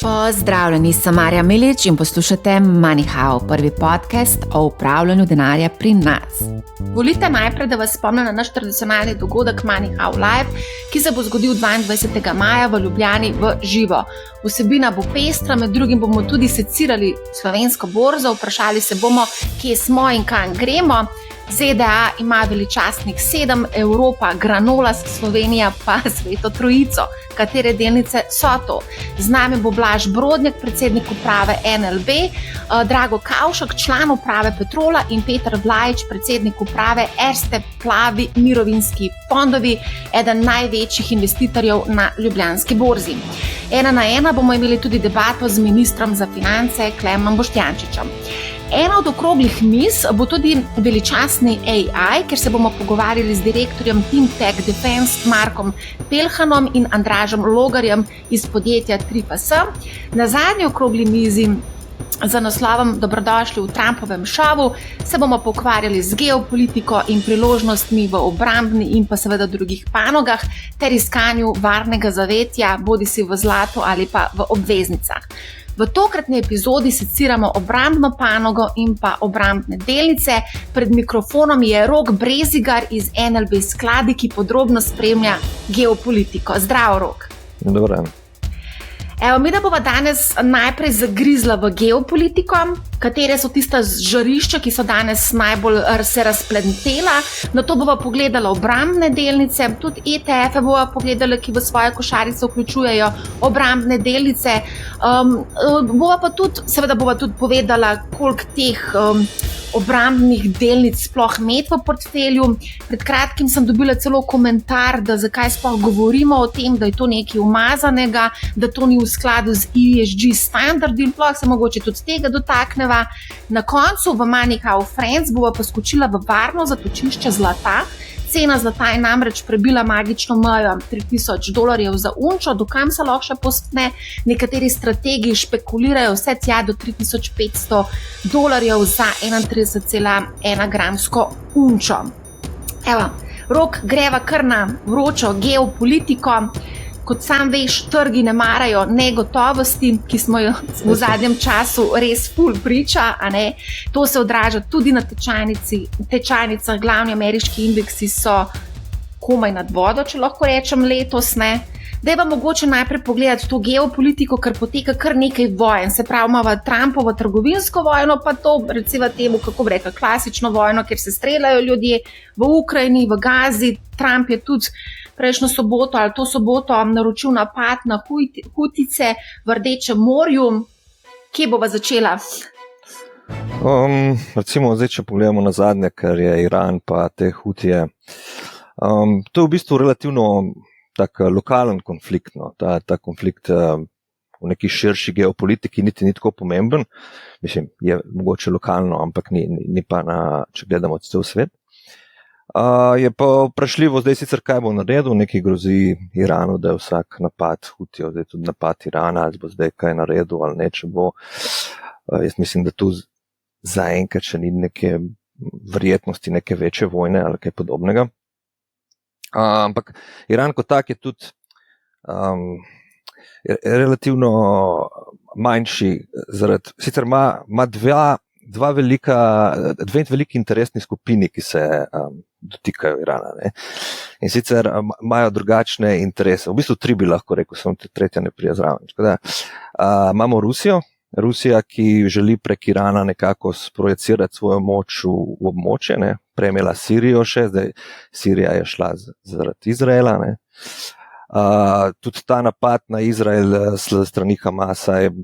Pozdravljeni, sem Marja Milič in poslušate MoneyHow, prvi podcast o upravljanju denarja pri nas. Volite najprej, da vas spomnim na naš tradicionalni dogodek MoneyHow Live, ki se bo zgodil 22. maja v Ljubljani v živo. Vsebina bo pestra, med drugim bomo tudi secirali slovensko borzo, vprašali se bomo, kje smo in kam gremo. ZDA ima veličastnih 7, Evropa, Granola, Slovenija pa Sveto Trojico. Katere delnice so to? Z nami bo Blaž Brodnjak, predsednik uprave NLB, Drago Kavšak, član uprave Petrola in Peter Vlajič, predsednik uprave Erste Plavi Mirovinski fondovi, eden največjih investitorjev na Ljubljanski borzi. 1 na 1 bomo imeli tudi debato z ministrom za finance Klemnom Boštjančičem. Ena od okroglih miz bo tudi veličastni AI, ker se bomo pogovarjali z direktorjem TeamTech Defense Markom Pelhanom in Andražem Logarjem iz podjetja 3PS. Na zadnji okrogli mizi za naslovom Dobrodošli v Trumpovem šovu se bomo pokvarjali z geopolitiko in priložnostmi v obrambni in pa seveda drugih panogah ter iskanju varnega zavetja, bodisi v zlatu ali pa v obveznicah. V tokratni epizodi seciramo obrambno panogo in pa obrambne delnice. Pred mikrofonom je Rok Brezigar iz NLB Skladi, ki podrobno spremlja geopolitiko. Zdravo, Rok. Dobar dan. Evo, mi da bova danes najprej zagrizla v geopolitiko, katere so tista žarišča, ki so danes najbolj se razpletela. Na to bova pogledala obrambne delnice, tudi ETF-e bova pogledala, ki v svoje košarice vključujejo obrambne delnice. Bova pa tudi, seveda bova tudi povedala, koliko teh obrambnih delnic sploh imeti v portfelju. Pred kratkim sem dobila celo komentar, da zakaj sploh govorimo o tem, da je to nekaj umazanega, da to ni v skladu z ESG standardi, in sploh se mogoče tudi tega dotakneva. Na koncu v MoneyHow Friends bova poskočila v varno zatočišče zlata. Cena zlata je namreč prebila magično mejo $3000 za unčo, dokam se lahko še pospne. Nekateri strategi špekulirajo vse tja do $3500 za 31,1 gramsko unčo. Evo, Rok, greva kar na vročo geopolitiko. Kot sam veš, trgi ne marajo negotovosti, ki smo jo v zadnjem času res ful priča, a ne? To se odraža tudi na tečajnicah, glavni ameriški indeksi so komaj nad vodo, če lahko rečem letos, ne? Dajva mogoče najprej pogledati to geopolitiko, ker poteka kar nekaj vojen, se pravi, imava Trumpovo trgovinsko vojno, pa to recimo temu, kako bi rekla, klasično vojno, kjer se streljajo ljudje v Ukrajini, v Gazi. Trump je tudi prejšnjo soboto ali to soboto naročil napad na Hutice v Rdečem morju. Kje bova začela? Recimo zdaj, če pogledamo na zadnje, ker je Iran pa te Hutije. To je v bistvu relativno tak lokalen konflikt. No. Ta konflikt v neki širši geopolitiki niti ni tako pomemben. Mislim, je mogoče lokalno, ampak ni pa če gledamo cel svet. Je pa vprašljivo zdaj sicer, kaj bo naredil, nekaj grozi Iranu, da je vsak napad Hutijev, zdaj tudi napad Irana, ali bo zdaj kaj naredil ali ne, če bo. Jaz mislim, da tu zaenkrat še ni neke verjetnosti, neke večje vojne ali kaj podobnega. Ampak Iran kot tak je tudi relativno manjši, sicer ima dve veliki interesni skupini, ki se dotikajo Irana. Ne? In sicer imajo drugačne interese, v bistvu 3 bi lahko rekel, samo tretja ne prija zraven. Imamo Rusija, ki želi prek Irana nekako sprojecirati svojo moč v območje, ne? Prej imela Sirijo še, zdaj Sirija je šla zaradi Izraela. Ne? Tudi ta napad na Izrael strani Hamasa je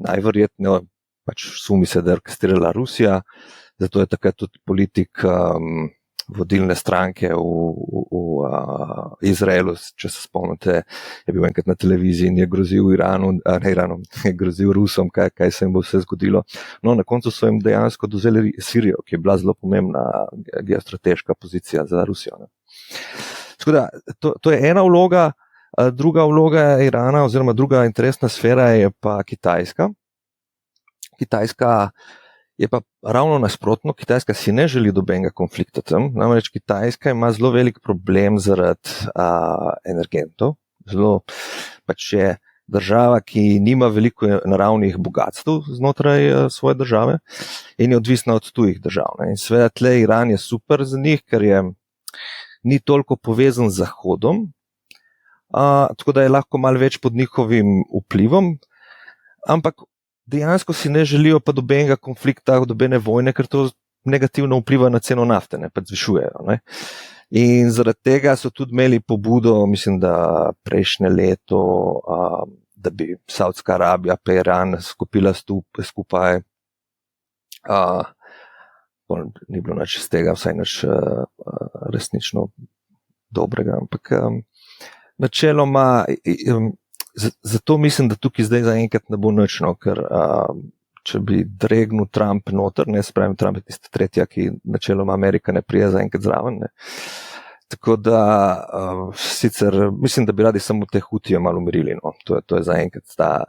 najverjetneje, pač sumi se, da je orkestrirala Rusija, zato je takrat tudi politik vodilne stranke v Izraelu, če se spomnite, je bil enkrat na televiziji in je grozil je grozil Rusom, kaj se jim bo vse zgodilo. No, na koncu so jim dejansko dozeli Sirijo, ki je bila zelo pomembna geostrateška pozicija za Rusijo. Ne. Tako da, to je ena vloga, druga vloga Irana oziroma druga interesna sfera je pa Kitajska. Kitajska je pa ravno nasprotno, Kitajska si ne želi dobenega konflikta tam, namreč Kitajska ima zelo velik problem zaradi energentov, zelo pač je država, ki nima veliko naravnih bogatstv znotraj svoje države in je odvisna od tujih držav. Ne. In seveda tle Iran je super za njih, ker ni toliko povezan z Zahodom, tako da je lahko malo več pod njihovim vplivom, ampak dejansko si ne želijo pa dobenega konflikta, dobene vojne, ker to negativno vpliva na ceno nafte, ne, pa zvišujejo. Ne. In zaradi tega so tudi imeli pobudo, mislim, da prejšnje leto, da bi Saudska Arabija pa Iran skupila skupaj. Ni bilo nič iz tega, vsaj nič resnično dobrega, ampak načeloma, zato mislim, da tukaj zdaj zaenkrat ne bo nič, no, ker če bi dregnil Trump noter, ne, spravim, Trump je tista tretja, ki načeloma Amerika ne prija zaenkrat zraven, ne. Tako da sicer mislim, da bi radi samo te Hutije malo umirili, no. To je zaenkrat ta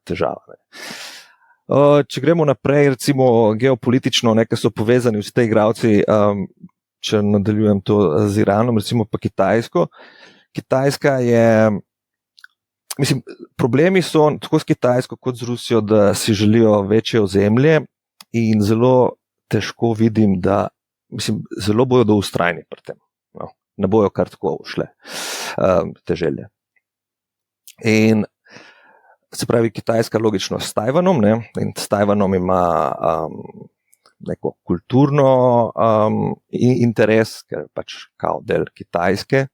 težava, ne. Če gremo naprej, recimo geopolitično, nekaj so povezani vsi te igralci, če nadaljujem to z Iranom, recimo pa Kitajsko. Kitajska je, mislim, problemi so tako s Kitajsko kot z Rusijo, da si želijo večje ozemlje in zelo težko vidim, da, mislim, zelo bojo do ustrajni pri tem. No, ne bojo kar tako ušle te želje. In se pravi, Kitajska logično s Tajvanom, ne, in s Tajvanom ima neko kulturno interes, ker je pač kao del Kitajske,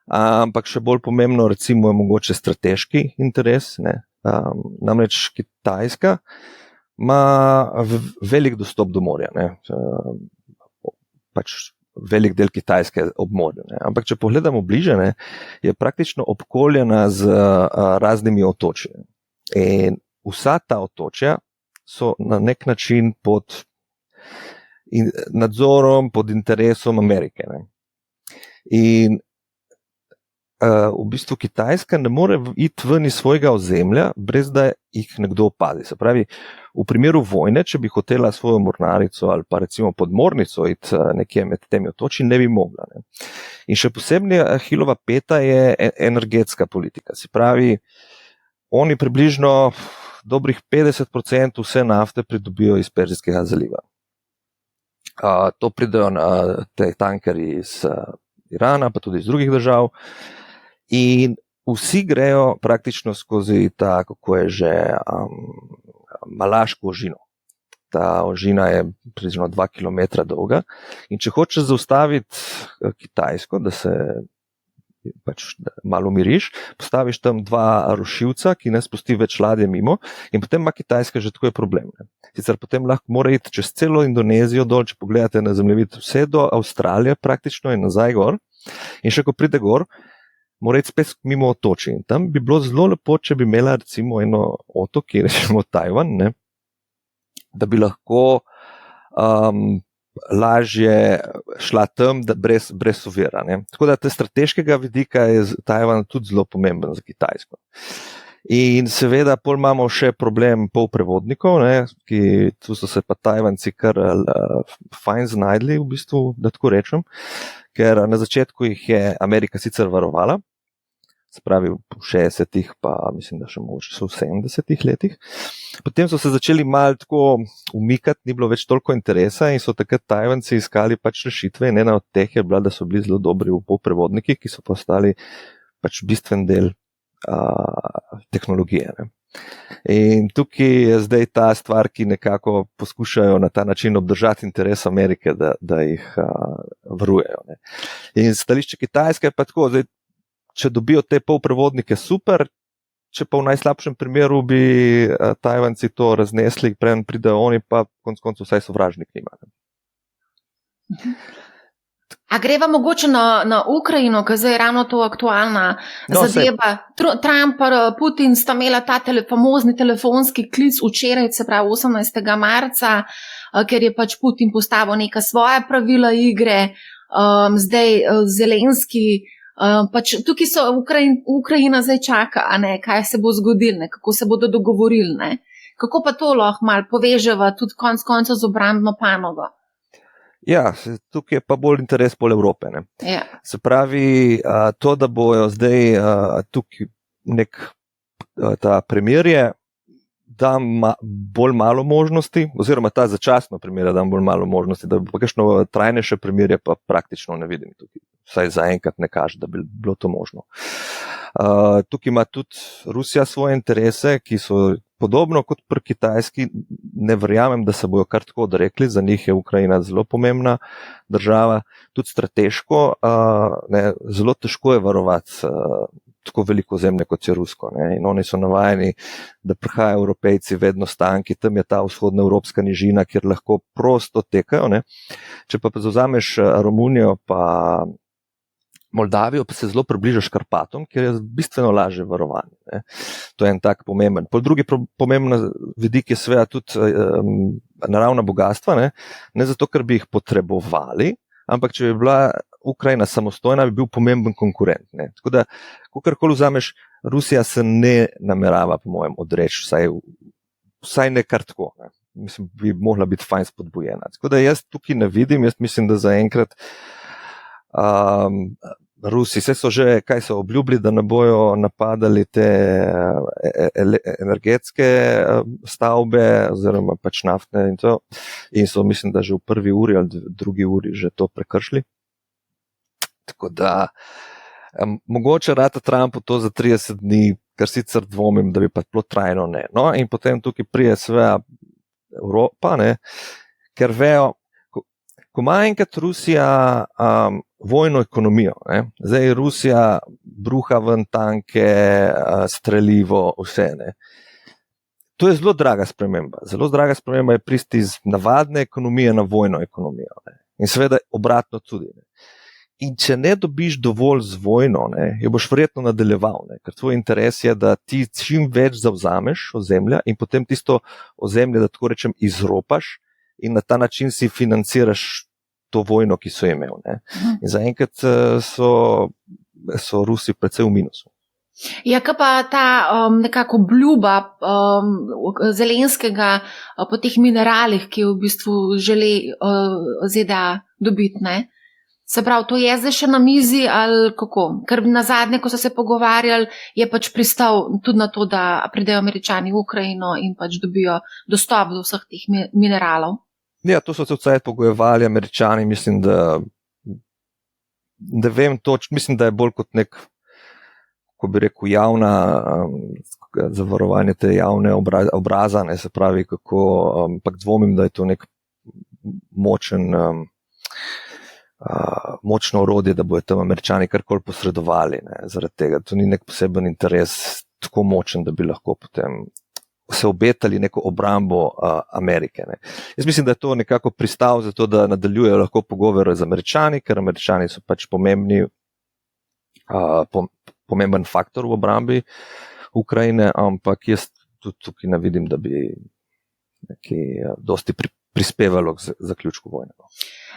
ampak še bolj pomembno recimo je mogoče strateški interes, ne. Namreč Kitajska ima velik dostop do morja, ne. Pač velik del Kitajske ob morju, ne. Ampak če pogledamo bliže, ne, je praktično obkoljena z raznimi otočji. In vsa ta otočja so na nek način pod nadzorom, pod interesom Amerike. Ne. In v bistvu Kitajska ne more iti ven iz svojega ozemlja, brez da jih nekdo opazi. Se pravi, v primeru vojne, če bi hotela svojo mornarico ali pa recimo podmornico iti nekje med temi otočji, ne bi mogla. Ne. In še posebej Achillova peta je energetska politika. Se pravi, oni približno dobrih 50% vse nafte pridobijo iz Perzijskega zaliva. To pridejo na te tankerji iz Irana, pa tudi iz drugih držav. In vsi grejo praktično skozi ta, kako je že, Malaško ožino. Ta ožina je približno 2 km dolga in če hočeš zaustaviti Kitajsko, da se pač malo umiriš, postaviš tam 2 rušilca, ki ne spusti več ladje mimo in potem ima Kitajska že tako je problem. Ne. Sicer potem lahko mora iti čez celo Indonezijo dol, če pogledate na zemljevid, vse do Avstralije praktično in nazaj gor in še ko pride gor, mora iti spet mimo otočij. In tam bi bilo zelo lepo, če bi imela recimo eno otok, ki rečemo Tajvan, ne, da bi lahko lažje šla tam, da brez ovira. Tako da te strateškega vidika je Tajvan tudi zelo pomemben za Kitajsko. In seveda pol imamo še problem polprevodnikov, ne, ki tu so se pa Tajvanci kar fajn znajdli, v bistvu, da tako rečem, ker na začetku jih je Amerika sicer varovala, se pravi v 60-ih, pa mislim, da še mogoče so v 70-ih letih. Potem so se začeli malo tako umikati, ni bilo več toliko interesa in so takrat Tajvanci iskali pač rešitve in ena od teh je bila, da so bili zelo dobri v polprevodnikih, ki so postali pač bistven del tehnologije. Ne. In tukaj je zdaj ta stvar, ki nekako poskušajo na ta način obdržati interes Amerike, da jih varujejo. Ne. In stališče Kitajske je pa tako, zdaj, če dobijo te polprevodnike, super, če pa v najslabšem primeru bi Tajvanci to raznesli, preden pridejo oni, pa konec koncev vsaj sovražnik nima. A greva mogoče na Ukrajino, ker zdaj je ravno to aktualna zadeva. Trump in Putin sta imela ta famozni telefonski klic včeraj, se pravi 18. marca, ker je pač Putin postavil neka svoja pravila igre, zdaj Zelenski. Pač tukaj so Ukrajina zdaj čaka, a ne, kaj se bo zgodilo, ne, kako se bodo dogovorili, ne. Kako pa to lahko malo poveževa tudi konec koncev z obrambno panogo? Ja, tukaj je pa bolj interes pol Evrope. Ne. Ja. Se pravi, to, da bojo zdaj tukaj nek ta premirje da bolj malo možnosti, oziroma ta začasno premirje da bolj malo možnosti, da bi pa kakšno trajnejše premirje pa praktično ne vidim tukaj. Vsaj zaenkrat ne kaže, da bi bilo to možno. Tukaj ima tudi Rusija svoje interese, ki so podobno kot pri Kitajski. Ne verjamem, da se bojo kar tako odrekli, za njih je Ukrajina zelo pomembna država, tudi strateško, zelo težko je varovati tako veliko zemlje, kot je Rusko. Ne? In oni so navajeni, da prihajajo Evropejci vedno s tanki, tam je ta vzhodna evropska nižina, kjer lahko prosto tekajo. Ne? Če pa zavzameš Romunijo pa Moldavijo, pa se zelo približaš Karpatom, kjer je bistveno lažje varovanje. Ne? To je en tak pomemben. Drugi pomemben vidik je seveda tudi naravna bogatstva, ne zato, ker bi jih potrebovali, ampak če bi bila Ukrajina samostojna, bi bil pomemben konkurent. Ne? Tako da, kakorkoli vzameš, Rusija se ne namerava, po mojem, odreči, vsaj ne kar tako. Ne? Mislim, bi mogla biti fajn spodbujena. Tako da jaz tukaj ne vidim, jaz mislim, da zaenkrat Rusi, vse so že, kaj so obljubili, da ne bojo napadali te energetske stavbe oziroma pač naftne in to. In so, mislim, da že v 1. uri ali 2. uri že to prekršili. Tako da, mogoče rata Trumpu to za 30 dni, kar sicer dvomim, da bi pa bilo trajno ne. No, in potem tukaj prije svega Evropa, ne, ker vejo, ko ima enkrat Rusija vojno ekonomijo, ne, zdaj Rusija bruha ven tanke, strelivo, vse, ne. To je zelo draga sprememba. Zelo draga sprememba je pristi iz navadne ekonomije na vojno ekonomijo. Ne. In seveda obratno tudi. Ne. In če ne dobiš dovolj z vojno, ne, jo boš verjetno nadaljeval, ne, ker tvoj interes je, da ti čim več zavzameš ozemlja in potem tisto ozemlje, da tako rečem, izropaš in na ta način si financiraš to vojno, ki so imeli. Ne. In zaenkrat so Rusi precej v minusu. Ja, kaj pa ta nekako obljuba Zelenskega po teh mineralih, ki v bistvu želi ZDA dobiti, ne? Se pravi, to je zdaj še na mizi ali kako? Ker nazadnje, ko so se pogovarjali, je pač pristal tudi na to, da pridejo Američani v Ukrajino in pač dobijo dostop do vseh teh mineralov. Ja, to so se vcaj pogojevali Američani, mislim, da ne vem točno, mislim, da je bolj kot nek, ko bi rekel, javna zavarovanje te javne obraza, ne, se pravi, kako, ampak dvomim, da je to nek močno orodje, da bojo tam Američani karkoli posredovali, ne, zaradi tega. To ni nek poseben interes tako močen, da bi lahko potem se obetali neko obrambo Amerike. Ne. Jaz mislim, da je to nekako pristal za to, da nadaljujejo lahko pogovore z Američani, ker Američani so pač pomemben faktor v obrambi Ukrajine, ampak jaz tudi tukaj ne vidim, da bi nekaj dosti prispevalo k zaključku vojne.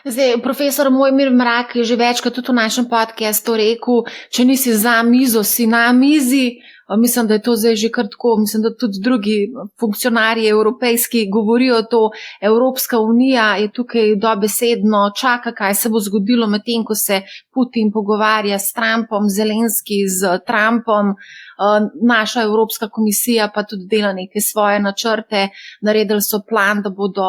Zdaj, profesor Mojmir Mrak je že večkrat tudi v našem podcastu rekel, če nisi za mizo, si na mizi. Mislim, da je to zdaj že kar tako, mislim, da tudi drugi funkcionarji evropejski govorijo to. Evropska unija je tukaj dobesedno čaka, kaj se bo zgodilo medtem, ko se Putin pogovarja s Trumpom, Zelenski z Trumpom. Naša Evropska komisija pa tudi dela neke svoje načrte. Naredili so plan, da bodo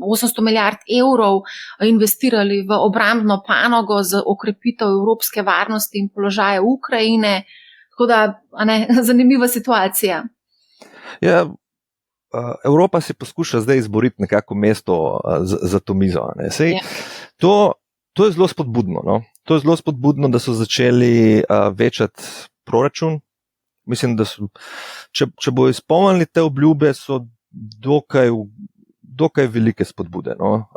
800 milijard evrov investirali v obrambno panogo za okrepitev evropske varnosti in položaja Ukrajine. Tako da, zanimiva situacija. Ja, Evropa si poskuša zdaj izboriti nekako mesto za to mizo. Sej, ja. To je zelo spodbudno. No? To je zelo spodbudno, da so začeli večati proračun. Mislim, da so, če bo izpolnili te obljube, so dokaj velike spodbude. No?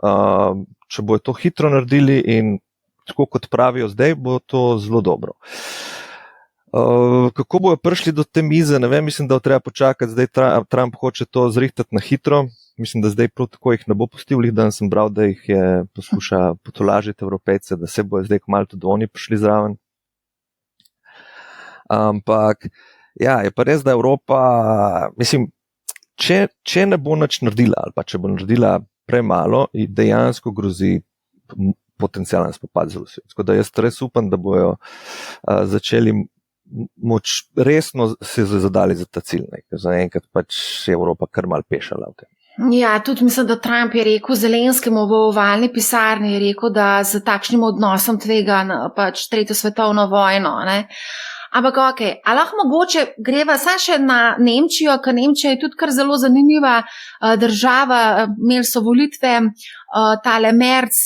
Če bojo to hitro naredili in tako kot pravijo zdaj, bo to zelo dobro. Kako bojo prišli do te mize, ne vem, mislim, da treba počakati, zdaj Trump hoče to zrihtati na hitro, mislim, da zdaj prav tako jih ne bo pustil, danes sem bral, da jih je poskuša potolažiti Evropejce, da se bojo zdaj kmalu tudi oni prišli zraven. Ampak, ja, je pa res, da Evropa, mislim, če ne bo nič naredila, ali pa če bo naredila premalo, dejansko grozi potencialen spopad z Rusijo. Tako da jaz res upam, da bojo začeli resno se zadali za ta cilj, ne, ker zaenkrat pač je Evropa kar mal pešala v tem. Ja, tudi mislim, da Trump je rekel Zelenskemu v ovalni pisarni, je rekel, da z takšnim odnosom tvega pač tretjo svetovno vojno, ne. Ampak okej, a lahko mogoče greva saj še na Nemčijo, ker Nemčija je tudi kar zelo zanimiva država, imeli so volitve, tale Merz,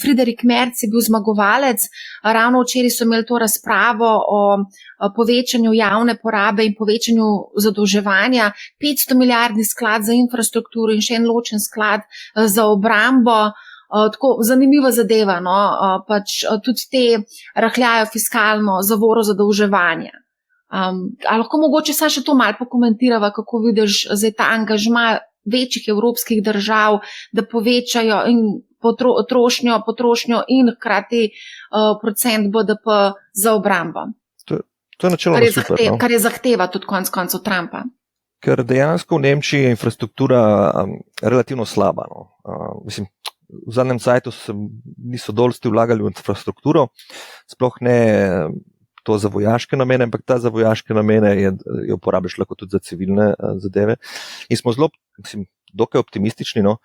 Friedrich Merz je bil zmagovalec, ravno včeraj so imeli to razpravo o povečanju javne porabe in povečanju zadolževanja, 500 milijardni sklad za infrastrukturo in še en ločen sklad za obrambo. Tako zanimiva zadeva, no, pač tudi te rahljajo fiskalno zavoro zadolževanja. A lahko mogoče samo še to malo pokomentirava, kako vidiš zdaj ta angažma večjih evropskih držav, da povečajo in potrošnjo in hkrati procent BDP za obrambo. To je načeloma super, no? Kar je zahteva tudi konec koncev Trumpa. Ker dejansko v Nemčiji je infrastruktura relativno slaba, no. Mislim, v zadnjem cajtu niso dosti vlagali v infrastrukturo, sploh ne to za vojaške namene, ampak ta za vojaške namene jo uporabiš lahko tudi za civilne zadeve. In smo zelo, dokaj optimistični, no,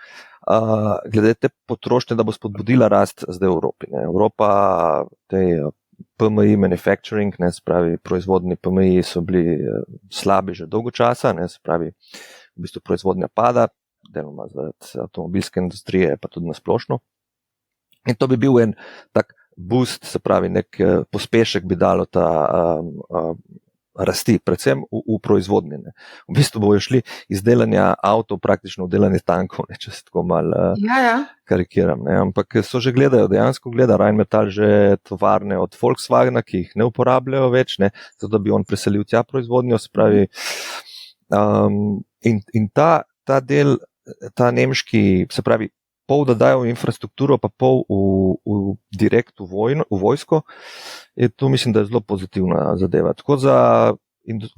glede te potrošnje, da bo spodbudila rast zdaj v Evropi, ne. Evropa, PMI manufacturing, ne, se pravi, proizvodni PMI so bili slabi že dolgo časa, ne, se pravi, v bistvu proizvodnja pada, deloma zaradi avtomobilske industrije, pa tudi nasplošno. In to bi bil en tak boost, se pravi, nek pospešek bi dalo ta rasti, predvsem v proizvodnji, ne. V bistvu bojo šli iz delanja avtov praktično v delanje tankov, ne, če se tako malo karikiram, ne. Ampak so že dejansko gleda Rheinmetall že tovarne od Volkswagena, ki jih ne uporabljajo več, ne, zato da bi on preselil tja proizvodnjo, se pravi, in ta del, ta nemški, se pravi, pol da dajo v infrastrukturo, pa pol direkt v vojsko, je to mislim, da je zelo pozitivna zadeva. Tako za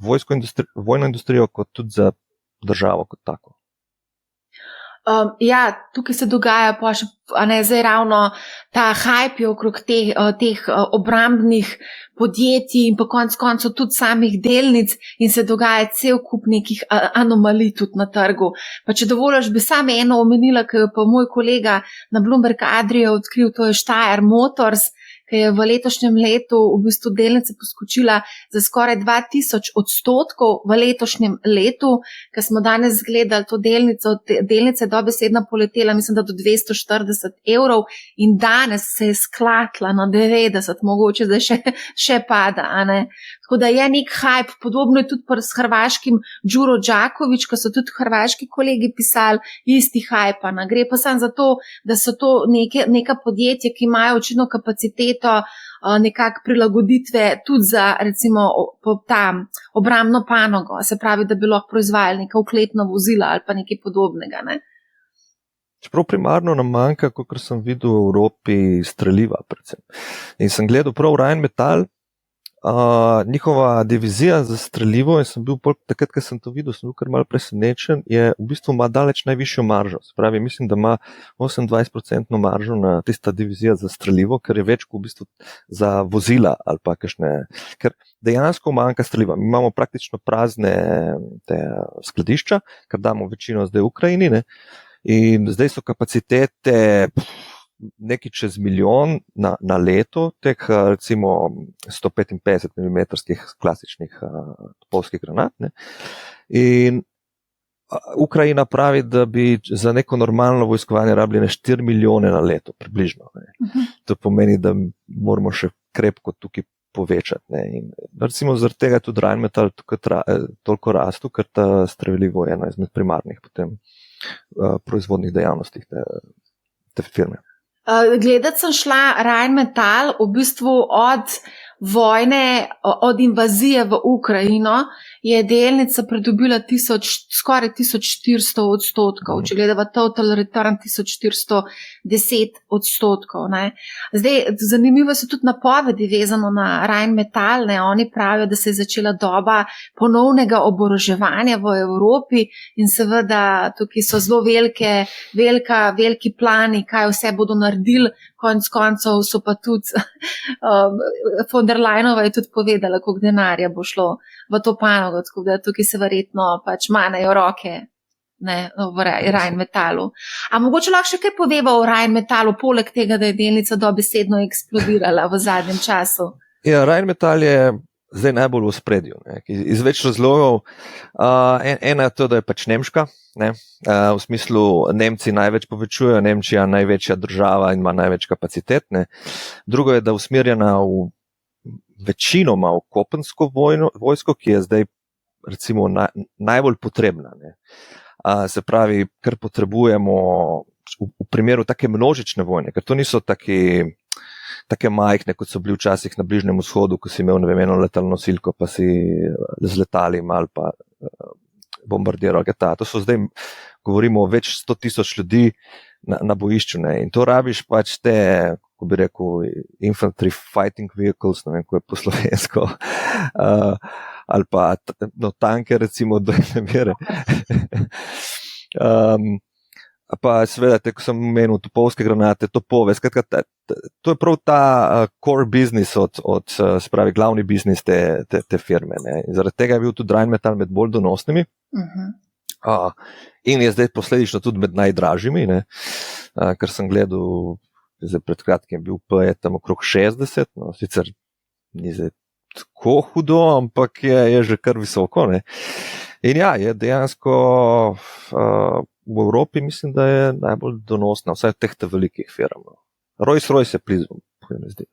vojno industrijo, kot tudi za državo kot tako. Ja, tukaj se dogaja pa še, zdaj ravno ta hype je okrog teh obrambnih podjetij in pa konec koncev tudi samih delnic in se dogaja cel kup nekih anomalij tudi na trgu. Pa če dovoliš, bi samo eno omenila, ki je pa moj kolega na Bloomberg Adria odkril, to je Steyr Motors, ki je v letošnjem letu v bistvu delnice poskočila za skoraj 2000% v letošnjem letu, ker smo danes gledali to delnice dobesedno poletela, mislim, da do 240 evrov in danes se je sklatla na 90, mogoče zdaj še pada, a ne. Tako da je nek hype, podobno je tudi s hrvaškim Đuro Đaković, ko so tudi hrvaški kolegi pisali, isti hype, ne. Gre pa samo za to, da so to neka podjetja, ki imajo očitno kapaciteto nekako prilagoditve tudi za recimo ta obrambno panogo, se pravi, da bi lahko proizvajali neka oklepna vozila ali pa nekaj podobnega, ne. Čeprav primarno nam manjka, kakor sem videl v Evropi, streliva predvsem. In sem gledal prav Rheinmetall, njihova divizija za strelivo, in sem bil takrat, ko sem to videl, sem bil kar malo presenečen, je v bistvu ima daleč najvišjo maržo. Se pravi, mislim, da ima 28% maržo na tista divizija za strelivo, ker je več kot v bistvu za vozila ali pa kakšne, ker dejansko manjka streliva. Mi imamo praktično prazne te skladišča, ker damo večino zdaj v Ukrajini, ne, in zdaj so kapacitete nekaj čez milijon na leto, teh recimo 155 mm klasičnih topovskih granat, ne. In Ukrajina pravi, da bi za neko normalno vojskovanje rabili 4 milijone na leto, približno, ne. To pomeni, da moramo še krepko tukaj povečati, ne. In recimo zaradi tega tudi Rheinmetall toliko rastu, ker ta strelivo je ena izmed primarnih potem proizvodnih dejavnostih te firme. Gledat sem šla Rheinmetall v bistvu od vojne, od invazije v Ukrajino, je delnica pridobila skoraj 1400%, če gledava total return 1410%, ne. Zdaj, zanimivo so tudi napovedi vezano na Rheinmetall, ne. Oni pravijo, da se je začela doba ponovnega oboroževanja v Evropi in seveda tukaj so zelo veliki plani, kaj vse bodo naredili, konec koncev so pa tudi von der Leinova je tudi povedala, koliko denarja bo šlo v to panogo, tako da tukaj se verjetno pač manejo roke, ne, v Rheinmetallu. A mogoče lahko še kaj poveva o Rheinmetallu, poleg tega, da je delnica dobesedno eksplodirala v zadnjem času? Ja, Rheinmetall je zdaj najbolj v ospredju, iz več razlogov. Ena je to, da je pač nemška, ne? V smislu Nemci največ povečujejo, Nemčija največja država in ima največ kapacitet. Ne? Drugo je, da je usmerjena večinoma v kopensko vojsko, ki je zdaj recimo najbolj potrebna. Ne? Se pravi, kar potrebujemo v primeru take množične vojne, ker to niso take majhne, kot so bili včasih na Bližnjem vzhodu, ko si imel, ne vem, eno letalno nosilko, pa si z letalom ali pa bombardiral. To so zdaj, govorimo o več 100,000 ljudi na bojišču. Ne? In to rabiš pač te, kako bi rekel, infantry fighting vehicles, ne vem, ko je po slovensko, ali pa tanke, recimo, do ene mere. Pa seveda, ko sem omenil topovske granate, topove, skratka, to je prav ta core business spravi glavni biznis te firme. Ne. Zaradi tega je bil tudi Rheinmetall med bolj donosnimi in je zdaj posledično tudi med najdražjimi, ne. Ker sem gledal, pred kratkim je bil PE tam okrog 60, no, sicer ni zdaj tako hudo, ampak je že kar visoko. Ne. In ja, je dejansko v Evropi mislim, da je najbolj donosna, vsaj teh velikih firm. Rolls-Royce je blizu, ne zdi.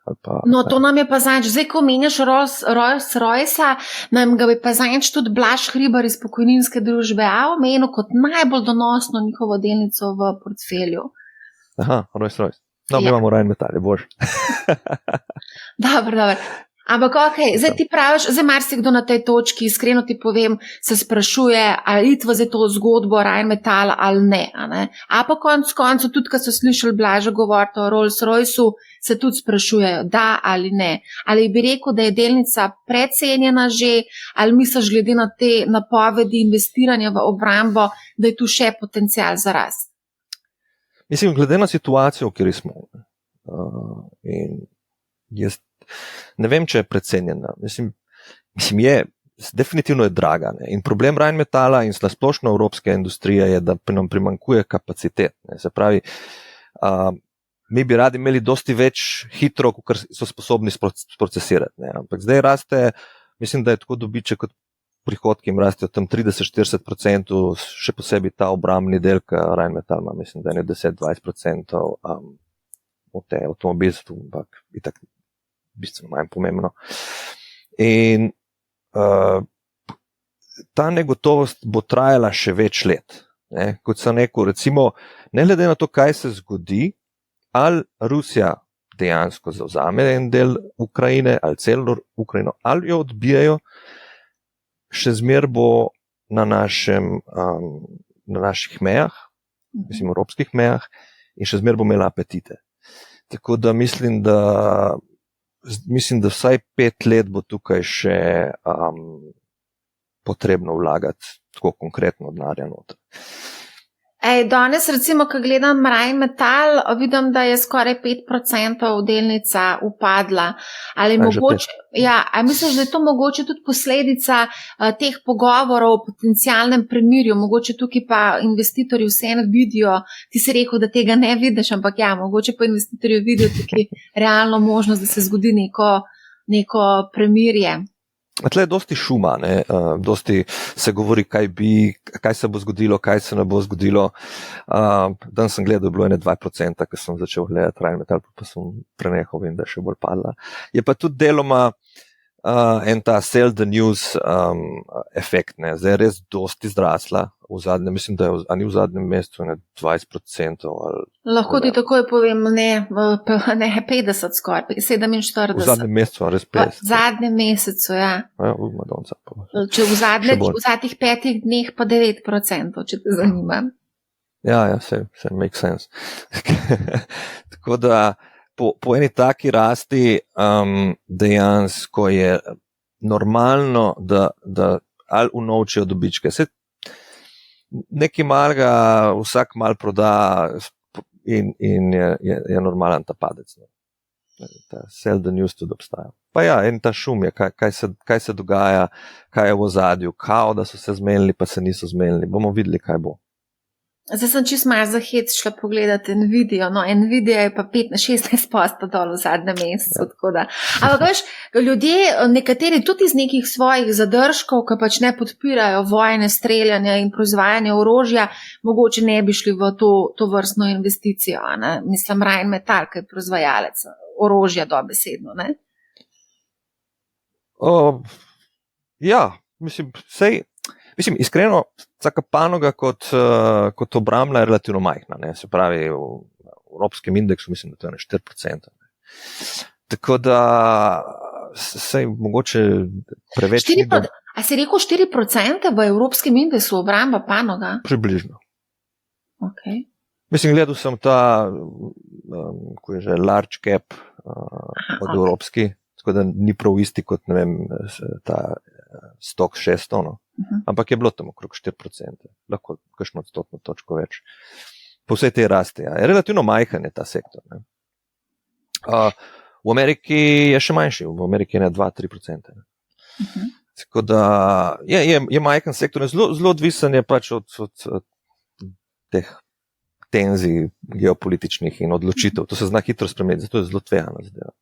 No, to nam je pa zanč. Zdaj, ko menjaš Rolls-Royce, nam ga bi pa zanč tudi Blaž Hribar iz pokojninske družbe omenil kot najbolj donosno njihovo delnico v portfelju. Aha, Rolls-Royce. No, mi imamo Rheinmetall, je bož. Dobro. Ampak okej, zdaj ti praviš, zdaj marsikdo na tej točki, iskreno ti povem, se sprašuje, ali iti v zdaj to zgodbo Rheinmetalla ali ne. A pa konc koncev, tudi ko so slišali Blaža govoriti o Rolls-Royceu, se tudi sprašujejo, da ali ne. Ali bi rekel, da je delnica precenjena že, ali misliš glede na te napovedi investiranja v obrambo, da je tu še potencial za rast? Mislim, glede na situacijo, v kateri smo, in jaz ne vem, če je precenjena. Mislim, definitivno je draga. Ne? In problem Rheinmetalla in splošno evropske industrije je, da nam primanjkuje kapacitet. Ne? Se pravi, mi bi radi imeli dosti več hitro, kot so sposobni sprocesirati. Ne? Ampak zdaj raste, mislim, da je tako dobiček kot prihodki, jim rastejo tam 30-40%, še posebej ta obrambni del, Rheinmetall ima, mislim, da je 10-20% od te avtomobilstvu, ampak itak bistveno manj pomembno. In ta negotovost bo trajala še več let. Ne? Kot sem rekel, recimo, ne glede na to, kaj se zgodi, ali Rusija dejansko zavzame en del Ukrajine, ali celo Ukrajino, ali jo odbijajo, še zmer bo na naših mejah, mislim, evropskih mejah, in še zmer bo imela apetite. Tako da mislim, da vsaj 5 let bo tukaj še potrebno vlagati tako konkretno denarja noter. Danes recimo, ko gledam Rheinmetall, vidim, da je skoraj 5% delnica upadla. Ali misliš, da je to mogoče tudi posledica teh pogovorov o potencialnem premirju? Mogoče tukaj pa investitorji vseeno vidijo, ti si rekel, da tega ne vidiš, ampak ja, mogoče pa investitorji vidijo tukaj realno možnost, da se zgodi neko premirje. Tle je dosti šuma, dosti se govori, kaj se bo zgodilo, kaj se ne bo zgodilo. Dan sem gledal, bilo je 2%, ko sem začel gledati Rheinmetall, pa sem prenehal, vem, da je še bolj padla. Je pa tudi deloma en ta sell the news efekt, zdaj je res dosti zrasla v zadnjem, mislim, da je v zadnjem mesecu 20%. Lahko ti takoj povem, ne 50 skoraj, 47. V zadnjem mesecu, res 50. V zadnjem mesecu, ja. Če v zadnjih 5 dneh pa 9%, če te zanima. Ja, se make sense. Tako da po eni taki rasti dejansko je normalno, da ali unovčijo dobičke. Nekaj malega vsak mal proda in je normalen ta padec. Ta sell the news tudi obstaja. Pa ja, en ta šum je, kaj se dogaja, kaj je v ozadju, kao da so se zmenili, pa se niso zmenili. Bomo videli, kaj bo. Zdaj sem čisto malo za hec šla pogledati Nvidia. No, Nvidia je pa 15-16% dol v zadnjem mesecu. Ja. Ampak veš, ljudje, nekateri tudi iz nekih svojih zadržkov, ki pač ne podpirajo vojne, streljanja in proizvajanja orožja, mogoče ne bi šli v to vrstno investicijo. Ne? Mislim, Rheinmetall, ki je proizvajalec orožja dobesedno. Ne? Ja, mislim, iskreno, vsaka panoga kot obrambna je relativno majhna. Ne? Se pravi, v evropskem indeksu mislim, da to je 4%. Ne? Tako da se mogoče preveč... A si rekel 4% v evropskem indeksu obramba panoga? Približno. Okay. Mislim, gledal sem ta, ko je že large cap od evropski, tako da ni prav isti kot, ne vem, ta stok 600, no. Ampak je bilo tam okrog 4%, lahko kakšno odstotno točko več. Po vsej tej rasti, ja. Je relativno majhen je ta sektor. Ne. V Ameriki je še manjši, v Ameriki je 2-3%. Tako da je majhen sektor, zelo odvisen je pač od teh tenzij geopolitičnih in odločitev. To se zna hitro spremeniti, zato je zelo tvegano zadeva.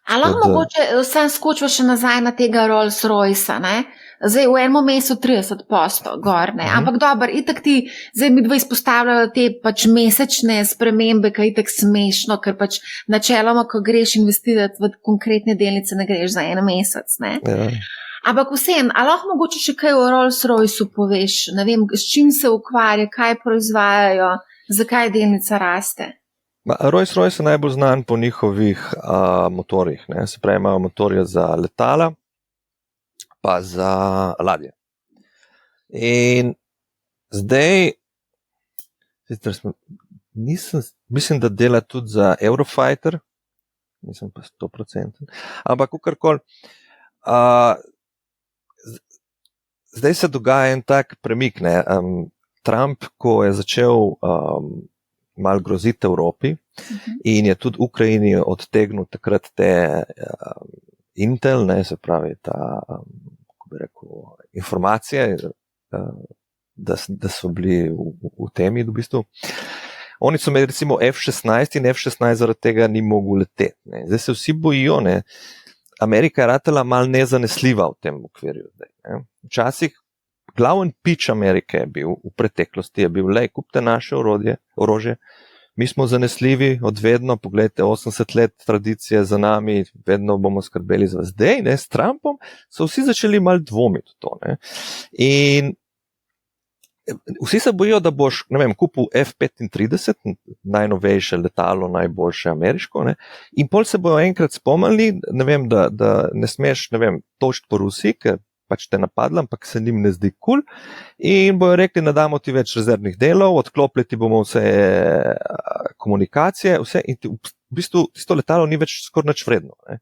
Ali lahko mogoče sam skočiva še nazaj na tega Rolls-Roycea, ne? Zdaj v enem mesecu 30% gor, ne? Ampak dober, itak ti zdaj mi dva izpostavljajo te pač mesečne spremembe, kaj itak smešno, ker pač načeloma, ko greš investirati v konkretne delnice, ne greš za en mesec, ne? Ja. Ampak vsem, ali lahko mogoče še kaj o Rolls-Royceu poveš, ne vem, s čim se ukvarja, kaj proizvajajo, zakaj delnica raste? Rolls-Royce je najbolj znan po njihovih motorjih. Ne? Se pravi, imajo motorje za letala, pa za ladje. In zdaj, mislim, da dela tudi za Eurofighter, nisem pa 100%, ampak kakorkoli, zdaj se dogaja en tak premik. Ne? Trump, ko je začel malo groziti Evropi in je tudi Ukrajini odtegnil takrat te Intel, ne, se pravi ta, kako bi rekel, informacije, da so bili v temi v bistvu. Oni so imeli recimo F-16 in F-16 zaradi tega ni mogel leteti. Ne. Zdaj se vsi bojijo, ne. Amerika je ratela malo nezanesljiva v tem okvirju. Ne. Včasih glaven pitch Amerike je bil, v preteklosti je bil, lej, kupite naše orožje, mi smo zanesljivi od vedno, pogledajte, 80 let tradicije za nami, vedno bomo skrbeli za vas. Zdaj, ne, s Trumpom so vsi začeli malo dvomiti v to. Ne. In vsi se bojijo, da boš, ne vem, kupil F-35, najnovejše letalo, najboljše ameriško, ne, in pol se bojo enkrat spomnili, ne vem, da ne smeš, ne vem, točiti po Rusiji, ker pač te napadla, ampak se njim ne zdi kul, in bojo rekli, ne damo ti več rezervnih delov, odklopili ti bomo vse komunikacije, vse, in v bistvu tisto letalo ni več skoraj nič vredno. Ne.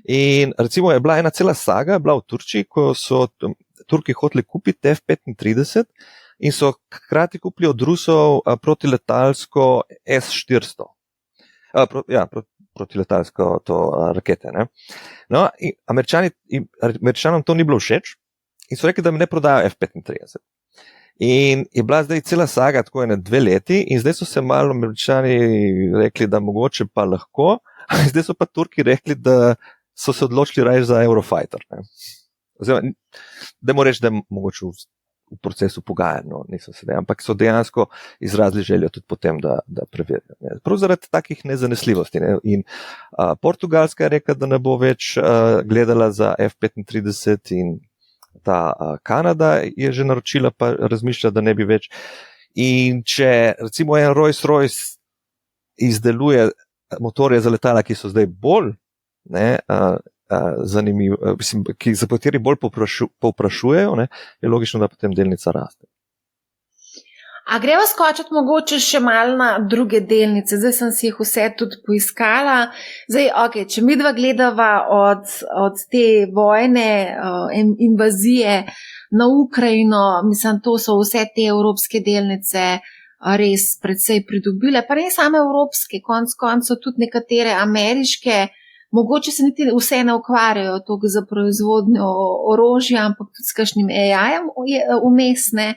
In recimo je bila ena cela saga, bila v Turčiji, ko so Turki hoteli kupiti F-35 in so hkrati kupili od Rusov protiletalsko S-400. Protiletalsko to rakete. Ne? No, in Američanom to ni bilo všeč in so rekli, da mi ne prodajo F-35. In je bila zdaj cela saga tako 2 leti in zdaj so se malo Američani rekli, da mogoče pa lahko, zdaj so pa Turki rekli, da so se odločili raje za Eurofighter. Ne? Oziroma, dajmo reči, da je mogoče v procesu pogajanj, no, niso sedaj, ampak so dejansko izrazili željo tudi potem, da preverijo. Ne. Prav zaradi takih nezanesljivosti. Ne. In Portugalska je rekla, da ne bo več gledala za F-35 in ta Kanada je že naročila, pa razmišlja, da ne bi več. In če recimo en Rolls-Royce izdeluje motorje za letala, ki so zdaj bolj zanimiv, za kateri bolj povprašujejo, ne, je logično, da potem delnica raste. A greva skočiti mogoče še malo na druge delnice? Zdaj sem si jih vse tudi poiskala. Zdaj, okay, če mi dva gledava od te vojne, invazije na Ukrajino, mislim, to so vse te evropske delnice res precej pridobile, pa ne samo evropske, konec koncev tudi nekatere ameriške, mogoče se niti vse ne ukvarjajo toliko za proizvodnjo orožja, ampak tudi s kakšnim AI-jem vmes, ne.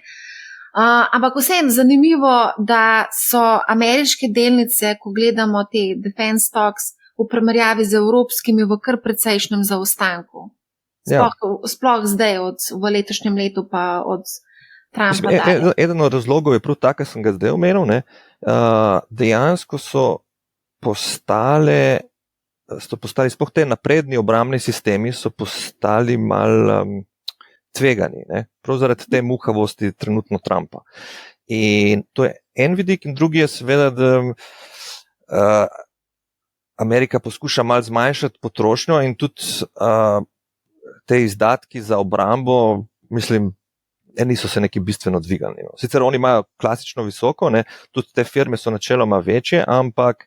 Ampak vseeno zanimivo, da so ameriške delnice, ko gledamo te defense stocks, v primerjavi z evropskimi v kar precejšnjem zaostanku. Sploh zdaj, v letošnjem letu pa od Trumpa dalje. Eden od razlogov je prav ta, kar sem ga zdaj omenil, ne. Dejansko so postali sploh te napredni obrambni sistemi so postali mal tvegani, ne? Prav zaradi te muhavosti trenutno Trumpa. In to je en vidik, in drugi je seveda, da Amerika poskuša malo zmanjšati potrošnjo in tudi te izdatki za obrambo, mislim, niso se neki bistveno dvigali. No. Sicer oni imajo klasično visoko, ne? Tudi te firme so načeloma večje, ampak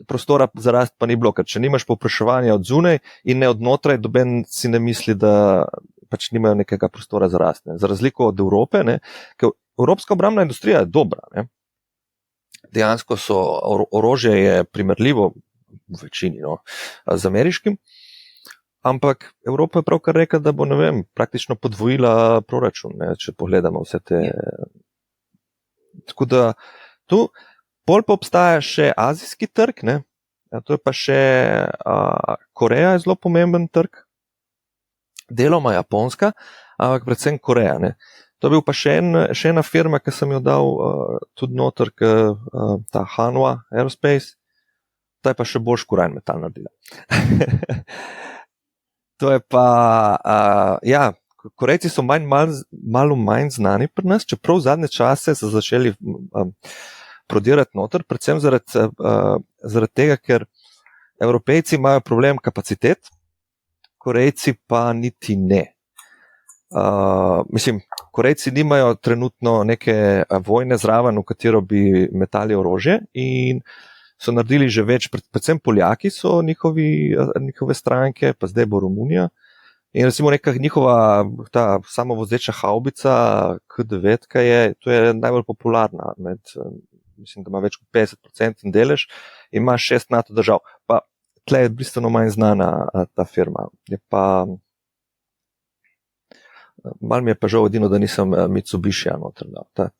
prostora za rast pa ni bilo, ker če nimaš povpraševanja od zunaj in ne od notraj, doben si ne misli, da pač nimajo nekega prostora za rast. Ne. Za razliko od Evrope, ne, ker evropska obrambna industrija je dobra. Ne. Dejansko so orožje je primerljivo v večini, no, z ameriškim, ampak Evropa je pravkar rekla, da bo, ne vem, praktično podvojila proračun, ne, če pogledamo vse te. Tako da tu pol pa obstaja še azijski trg, ne, to je pa še Koreja je zelo pomemben trg, deloma Japonska, ampak predvsem Koreja. Ne. To je bil pa še ena firma, ki sem jo dal tudi noter, ta Hanwha Aerospace, ta je pa še bolj škurajn metal naredila. To je pa, Korejci so malo manj znani pri nas, čeprav v zadnje čase so začeli prodirati noter, predvsem zaradi tega, ker Evropejci imajo problem kapacitet, Korejci pa niti ne. Mislim, Korejci nimajo trenutno neke vojne zraven, v katero bi metali orožje, in so naredili že več, predvsem Poljaki so njihove stranke, pa zdaj bo Romunija. In recimo neka njihova ta samovozeča havbica K9 to je najbolj popularna, mislim, da ima več kot 50% delež, ima 6 NATO držav. Pa tle je bistveno manj znana ta firma. Je pa malo mi je pa žal edino, da nisem Mitsubishi noter dal. Ta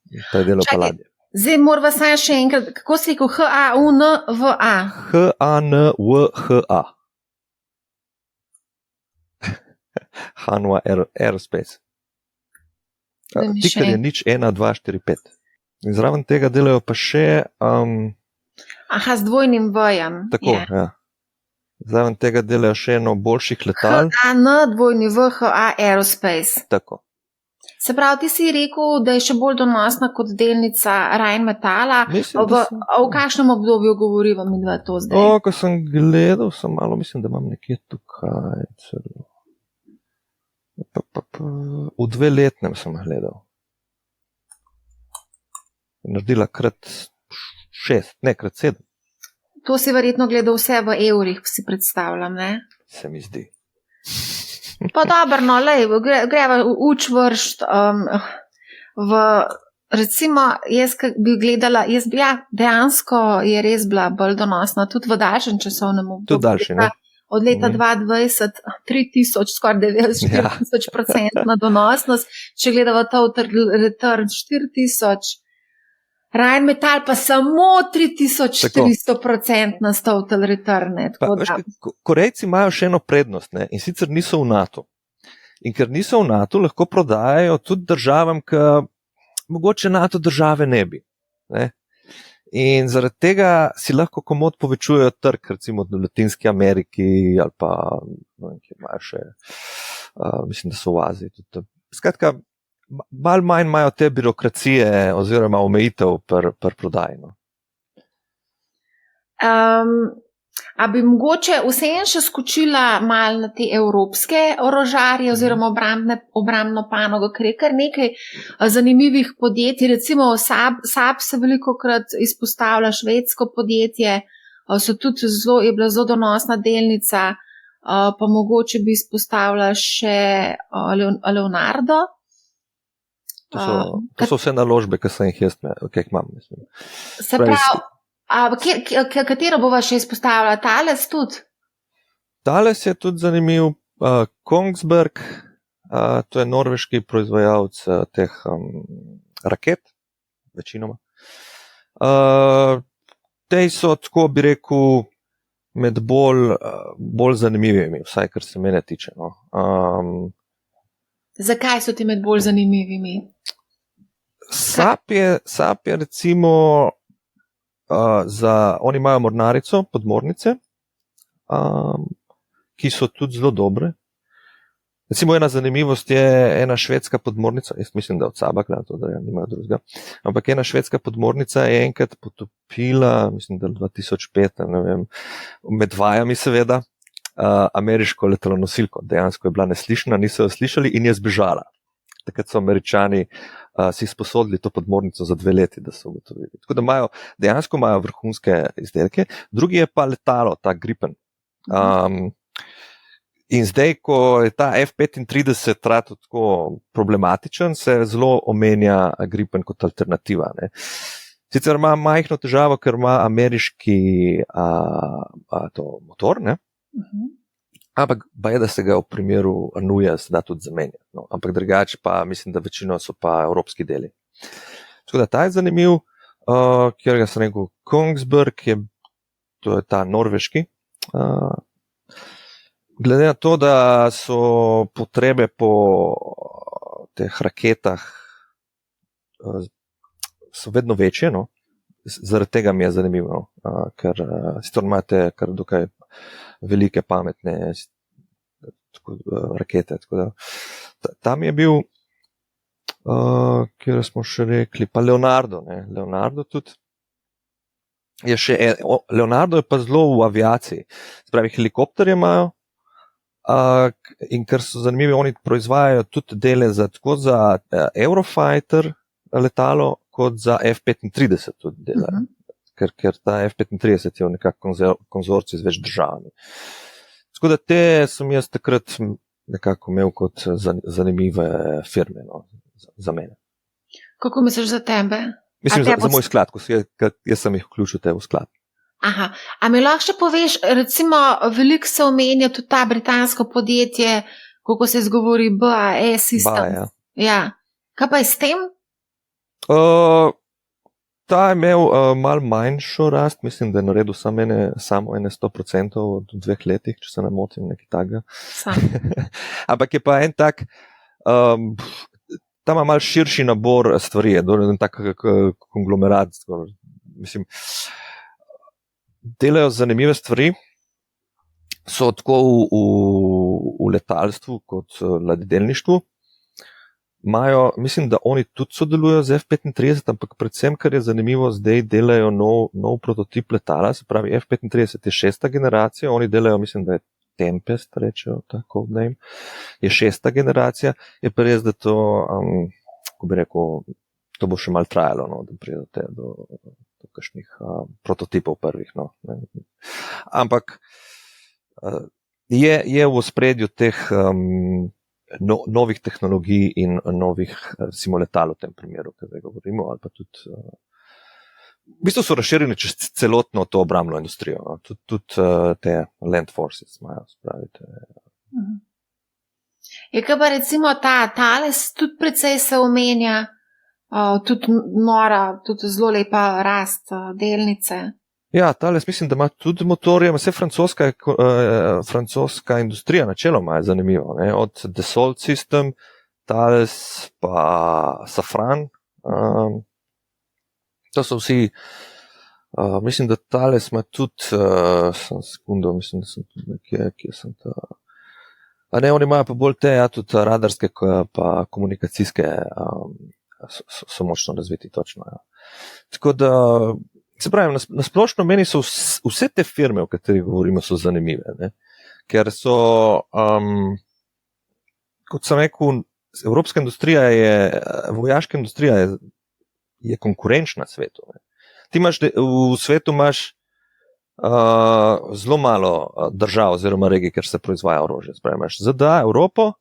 je delal pa ladje. Zdaj morava samo še enkrat, kako si rekel H-A-U-N-V-A? H-A-N-W-H-A. Hanwha Aerospace. Tiker je 01245. In zraven tega delajo pa še z dvojnim V-jem. Tako, ja. Zraven tega delajo še eno boljših letal. H-A-N-W-H-A Aerospace. Tako. Se pravi, ti si rekel, da je še bolj donosna kot delnica Rheinmetalla. V kakšnem obdobju govoriva mi dva to zdaj? Ko sem gledal, mislim, da imam nekje tukaj celo. V 2-letnem sem gledal. Naredila krat 6, ne krat 7. To si verjetno gledal vse v evrih, si predstavljam, ne? Se mi zdi. Pa dobro, no, greva uč vršt recimo, jaz bi gledala, dejansko je res bila bolj donosna, tudi v daljšem časovnem obdobju. Tudi daljši, ne? Od leta 2020, 3000, skoraj 94% donosnost, če gledava total return 4000, Rheinmetall pa samo 3400% na total return. Korejci imajo še eno prednost, ne? In sicer niso v NATO. In ker niso v NATO, lahko prodajajo tudi državam, ki mogoče NATO države ne bi. Ne? In zaradi tega si lahko komod povečujejo trg, recimo v Latinski Ameriki ali pa, ki imajo še, mislim, da so v Aziji. Skratka, malo manj imajo te birokracije oziroma omejitev pri prodaji. No. A bi mogoče vseeno še skočila malo na te evropske orožarje oziroma obrambno panogo, ker je kar nekaj zanimivih podjetij, recimo Saab se velikokrat izpostavlja, švedsko podjetje, je bila zelo donosna delnica, pa mogoče bi izpostavila še Leonardo. To so vse naložbe, ki sem jih imam. Mislim. Se pravi, katero bova še izpostavila? Thales tudi? Thales je tudi zanimiv. Kongsberg, to je norveški proizvajalec teh raket, večinoma. Te so, tako bi rekel, med bolj zanimivimi, vsaj kar se mene tiče. No. Zakaj so ti med bolj zanimivimi? SAP je recimo, oni imajo mornarico, podmornice, ki so tudi zelo dobre. Recimo ena zanimivost je ena švedska podmornica, jaz mislim, da od SAB-a, to, da nimajo drugega, ampak ena švedska podmornica je enkrat potopila, mislim, da 2005, ne vem, med vajami seveda, ameriško letalonosilko. Dejansko je bila neslišna, niso jo slišali in je zbežala. Takrat so Američani si sposodili to podmornico za 2 leti, da so ugotovili. Tako da dejansko imajo vrhunske izdelke. Drugi je pa letalo, ta Gripen. In zdaj, ko je ta F-35 tako problematičen, se zelo omenja Gripen kot alternativa. Ne. Sicer ima majhno težavo, ker ima ameriški motor, ne. Ampak je, da se ga v primeru Anuja se da tudi zamenjati. No. Ampak drugače pa mislim, da večino so pa evropski deli. Tako da ta je zanimiv, kjer ga sem rekel Kongsberg, to je ta norveški. Glede na to, da so potrebe po teh raketah so vedno večje, no. Zaradi tega mi je zanimivo, ker sicer imate kar dokaj velike pametne rakete. Tako da, tam je bil, kjer smo še rekli, pa Leonardo. Ne? Leonardo tudi je Leonardo je pa zelo v aviaciji. Spravi, helikopterje imajo in ker so zanimivi, oni proizvajajo tudi dele tako za Eurofighter letalo, kot za F-35 tudi delajo. Ker ta F-35 je nekako konzorcij z več državami. Tako da te sem jaz takrat nekako imel kot zanimive firme, no, za mene. Kako misliš za tebe? Mislim, za moj sklad, jaz sem jih vključil te v sklad. Aha, a mi lahko še poveš, recimo, veliko se omenja tudi ta britansko podjetje, kako se izgovori BAE Systems. Ja. Kaj pa je s tem? Ta je imel malo manjšo rast, mislim, da je naredil samo 100% v 2 letih, če se ne motim, nekaj takega. Ampak je pa en tak, tam ima malo širši nabor stvari, en tak konglomerat, mislim, delajo zanimive stvari, so tako v letalstvu kot ladjedelništvu. Mislim, da oni tudi sodelujo z F-35, ampak predvsem, kar je zanimivo, zdaj delajo nov prototip letala, se pravi F-35 je 6. generacija, oni delajo, mislim, da je Tempest, rečejo, ta code name, je 6. generacija, je pa res, da to, ko bi rekel, to bo še malo trajalo, no, da pridete do kakšnih prototipov prvih. No, ampak je v ospredju teh novih tehnologij in novih, recimo, letal v tem primeru, ki zdaj govorimo, ali pa tudi, v bistvu so razširjeni čez celotno to obrambno industrijo, no? Tudi te land forces imajo, spravite. Je kaj pa recimo ta Thales tudi precej se omenja, tudi nora, tudi zelo lepa rast delnice. Ja, Thales mislim, da ima tudi motorje, vse francoska industrija načeloma je zanimivo, ne? Od Dassault System, Thales pa Safran, to so vsi, mislim, da Thales ima tudi, sekundo, mislim, da sem tudi nekje, kje sem ta, a ne, oni imajo pa bolj te, tudi radarske pa komunikacijske so močno razviti, točno, ja. Tako da, se pravi, na splošno meni so vse te firme, o katerih govorimo, so zanimive, ne? Ker so, kot sem rekel, evropska industrija vojaška industrija je konkurenčna svetu. Ne? Ti imaš, v svetu imaš zelo malo držav oziroma regij, kjer se proizvaja orožje. Se pravi, imaš ZDA, Evropo,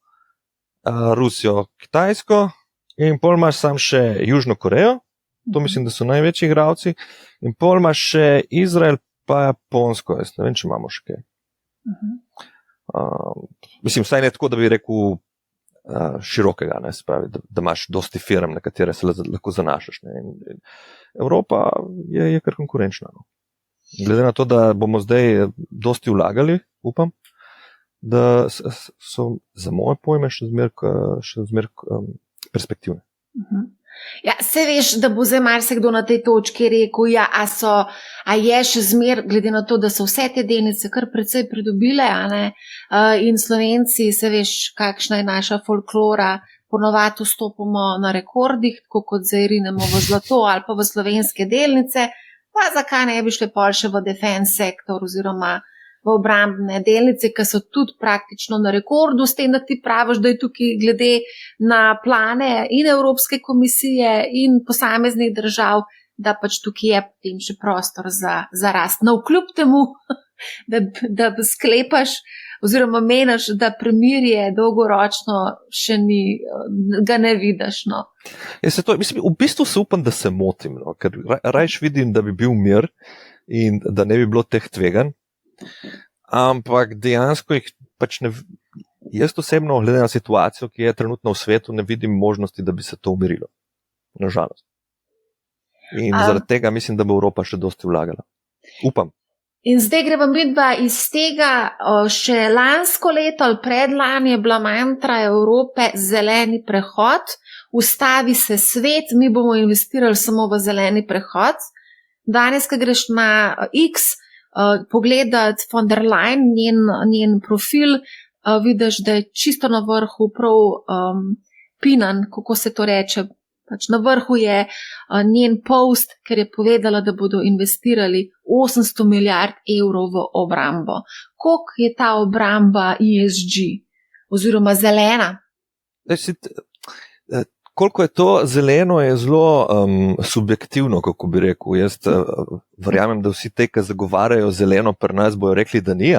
Rusijo, Kitajsko in pol imaš sam še Južno Korejo, to mislim, da so največji igralci, in pol imaš še Izrael pa Japonsko, jaz ne vem, če imamo še kaj. Mislim, vsaj ne tako, da bi rekel širokega, ne, spravi, da imaš dosti firm, na katere se lahko zanašaš. Ne. In Evropa je kar konkurenčna. No. Glede na to, da bomo zdaj dosti vlagali, upam, da so za moje pojme še zmer perspektivne. Ja, se veš, da bo zdaj marsikdo na tej točki rekel, ja, a je še zmer, glede na to, da so vse te delnice kar precej pridobile, a ne, in Slovenci, se veš, kakšna je naša folklora, ponovadi vstopamo na rekordih, tako kot zdaj rinemo v zlato ali pa v slovenske delnice, pa zakaj ne bi šli pol še v defense sektor oziroma v obrambne delnice, ki so tudi praktično na rekordu, s tem, da ti praviš, da je tukaj glede na plane in Evropske komisije in posameznih držav, da pač tukaj je potem še prostor za rast. No, vkljub temu, da sklepaš oziroma meniš, da premirje dolgoročno še ni, ga ne vidiš. No. Mislim, v bistvu se upam, da se motim, no, ker rajš vidim, da bi bil mir in da ne bi bilo teh tveganj. Ampak dejansko jih pač ne. Jaz osebno, glede na situacijo, ki je trenutno v svetu, ne vidim možnosti, da bi se to umirilo. Nažalost. In zaradi tega mislim, da bo Evropa še dosti vlagala. Upam. In zdaj gremo midva iz tega, še lansko leto ali predlani je bila mantra Evrope zeleni prehod, ustavi se svet, mi bomo investirali samo v zeleni prehod. Danes, ko greš na X, pogledati von der Leyen, njen profil, vidiš, da je čisto na vrhu prav pinan, kako se to reče. Pač na vrhu je njen post, ker je povedala, da bodo investirali 800 milijard evrov v obrambo. Koliko je ta obramba ESG oziroma zelena? Koliko je to zeleno, je zelo subjektivno, kako bi rekel. Jaz verjamem, da vsi te, ki zagovarjajo zeleno, pri nas bojo rekli, da ni.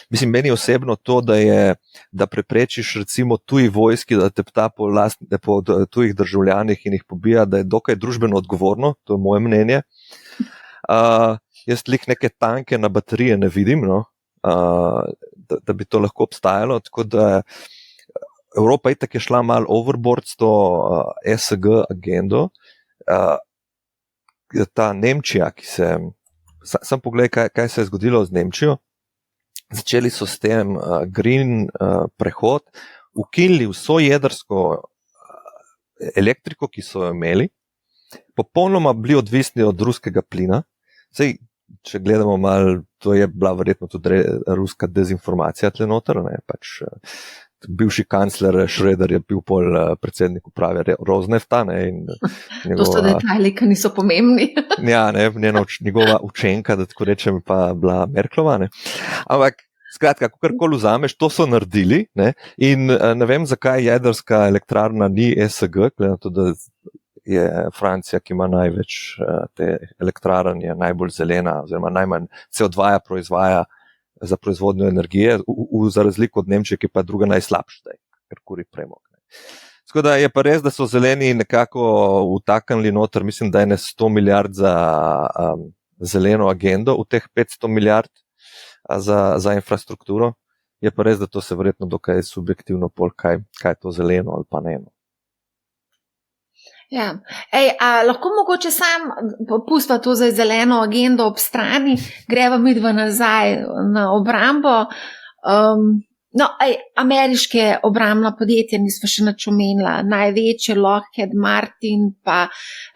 Mislim, meni osebno to, da preprečiš recimo tuji vojski, da tepta po tujih državljanih in jih pobija, da je dokaj družbeno odgovorno, to je moje mnenje. Jaz lih neke tanke na baterije ne vidim, no? Da bi to lahko obstajalo, tako da Evropa itak je šla malo overboard s to ESG agendo. Ta Nemčija, sam pogledaj, kaj se je zgodilo z Nemčijo. Začeli so s tem green prehod, ukinili vso jedrsko elektriko, ki so jo imeli, popolnoma bili odvisni od ruskega plina. Sej, če gledamo malo, to je bila verjetno tudi ruska dezinformacija tle noter, ne, pač bivši kancler Schröder je bil pol predsednik uprave Rosnefta. To so detajli, ki niso pomembni. Ja, njegova učenka, da tako rečem, pa bila Merklova. Ne. Ampak, skratka, kakorkoli vzameš, to so naredili. Ne, in ne vem, zakaj jedrska elektrarna ni ESG, glede na to, da je Francija, ki ima največ te elektrarn, je najbolj zelena, oziroma najmanj CO2 proizvaja za proizvodnjo energije, za razliko od Nemčije, ki pa je druga najslabša, ker kuri premog. Tako da je pa res, da so zeleni nekako utaknili noter, mislim, da je 100 milijard za zeleno agendo, v teh 500 milijard za infrastrukturo. Je pa res, da to se verjetno dokaj subjektivno pol, kaj je to zeleno ali pa ne. Ja. Lahko mogoče sam pustva to za zeleno agendo ob strani, greva midva nazaj na obrambo. Ameriške obrambna podjetja nismo še nič omenila, največje Lockheed Martin, pa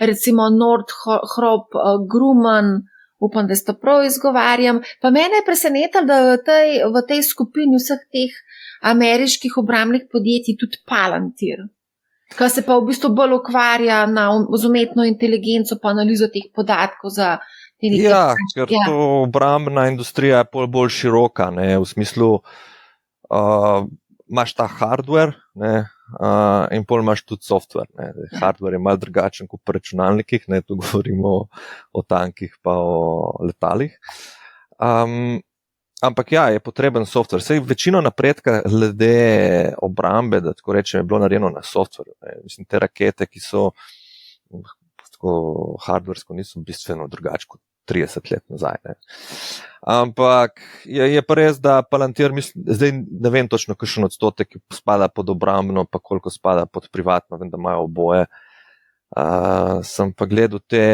recimo Northrop Grumman, upam, da to prav izgovarjam. Pa mene je presenetilo, da v tej skupini vseh teh ameriških obrambnih podjetij tudi Palantir, ki se pa v bistvu bolj ukvarja z umetno inteligenco pa analizo teh podatkov za te neke. Ja, ker to obrambna industrija je bolj široka, ne, v smislu imaš ta hardware, ne, in pol imaš tudi software. Ne. Hardware je malo drugačen kot pri računalnikih, ne, tu govorimo o tankih pa o letalih. Ampak ja, je potreben software. Sej večino napredka glede obrambe, da tako rečem, je bilo narejeno na softwareu. Mislim, te rakete, ki so tako hardversko, niso bistveno drugače kot 30 let nazaj. Ne. Ampak je pa res, da Palantir, zdaj ne vem točno, kakšen odstotek spada pod obrambno, pa koliko spada pod privatno, vem, da imajo oboje. Sem pa gledal te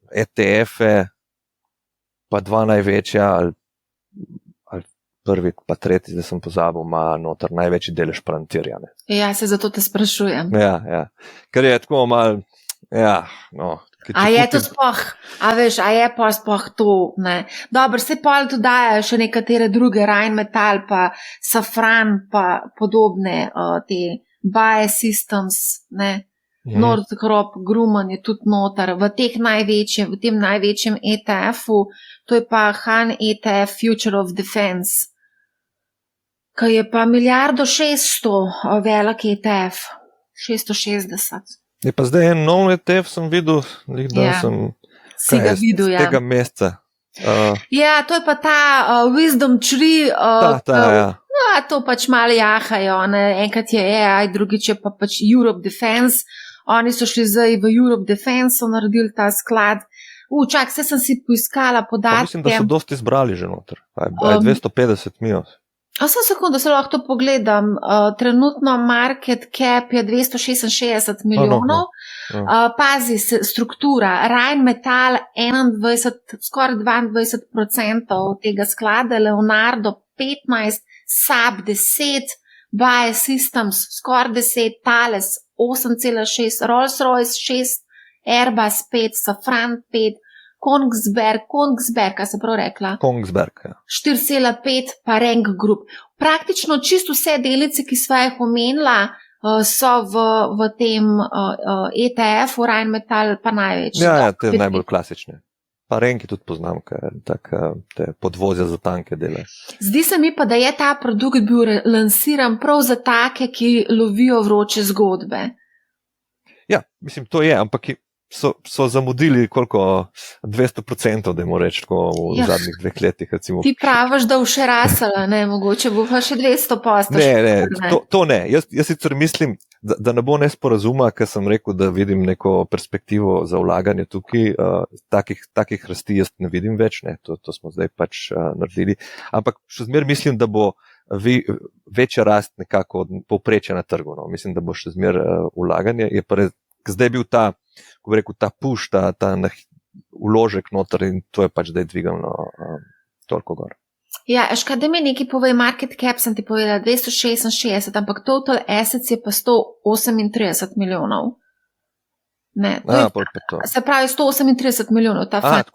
ETF-e, pa dva največja, ali prvi, pa tretji, zdaj sem pozabil, ima noter največji delež Palantirja. Ja, se zato te sprašujem. Ja. Ker je tako malo, A je to sploh, a je pa sploh to, ne. Dobro, se pol dodajajo še nekatere druge, Rheinmetall, pa Safran, pa podobne, te Biosystems, ne. Nordkrop, Grumman je tudi noter, v tem največjem ETF-u, to je pa Han ETF Future of Defense, ki je pa 1,6 velik ETF, 660. Je pa zdaj en nov ETF sem videl, si ga videl, ja. Tega meseca. Ja, to je pa ta Wisdom Tree, ja. To pač malo jahajo, ne? Enkrat je AI, drugič je pa pač Europe Defense, oni so šli zdaj v Europe Defense, so naredili ta sklad. Čak, sem si poiskala podatke. Mislim, da so dosti izbrali že noter, 250 milijonov. Samo sekundu, se lahko to pogledam. Trenutno market cap je 266 milijonov. Pazi se struktura. Rheinmetall 21, skoraj 22% tega sklada, Leonardo 15, SAP 10, Biosystems skoraj 10, Thales 8,6, Rolls-Royce 6, Airbus 5, Safran 5, Kongsberg, kaj se prav rekla? Kongsberg, ja. 4,5 pa Renk Group. Praktično čisto vse delnice, ki sva jih omenila, so v tem ETF-u, Rheinmetall pa največji. Ja, te najbolj klasične. Pa Renki tudi poznam, ker te podvozja za tanke dele. Zdi se mi pa, da je ta produkt bil lansiran prav za take, ki lovijo vroče zgodbe. Ja, mislim, to je, ampak so zamudili koliko 200%, da jim reči tako v zadnjih 2 letih. Recimo. Ti praviš, da bo še rasala, ne, mogoče bo pa še 200%. Ne, to ne. Jaz sicer mislim, da ne bo nesporazuma, ker sem rekel, da vidim neko perspektivo za vlaganje tukaj. Takih rasti jaz ne vidim več, ne, to smo zdaj pač naredili. Ampak še zmer mislim, da bo večja rast nekako od povprečja na trgu. No. Mislim, da bo še zmer vlaganje. Je pa res, zdaj bil ta push, ta vložek noter in to je pač zdaj dvigano toliko gor. Ja, škaj, da mi nekaj povej, market cap sem ti povedala 266, ampak total assets je pa 138 milijonov. Ne, se pravi 138 milijonov, ta fund.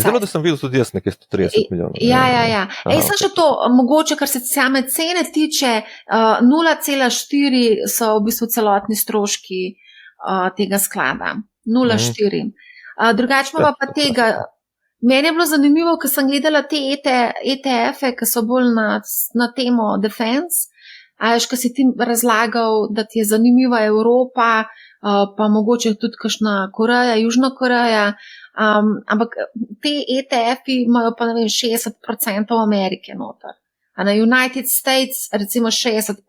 Zelo, da sem videl tudi jaz nekaj 130 milijonov. Ja. Sem še to, mogoče, kar se same cene tiče, 0,4 so v bistvu celotni stroški tega sklada. 0,4. Drugače pa tega, meni je bilo zanimivo, ker sem gledala te ETF-e, ki so bolj na temo defense, ko si ti razlagal, da ti je zanimiva Evropa, pa mogoče tudi kakšna Koreja, Južna Koreja, ampak te ETF-i imajo pa 60% Amerike noter. A na United States recimo 60%,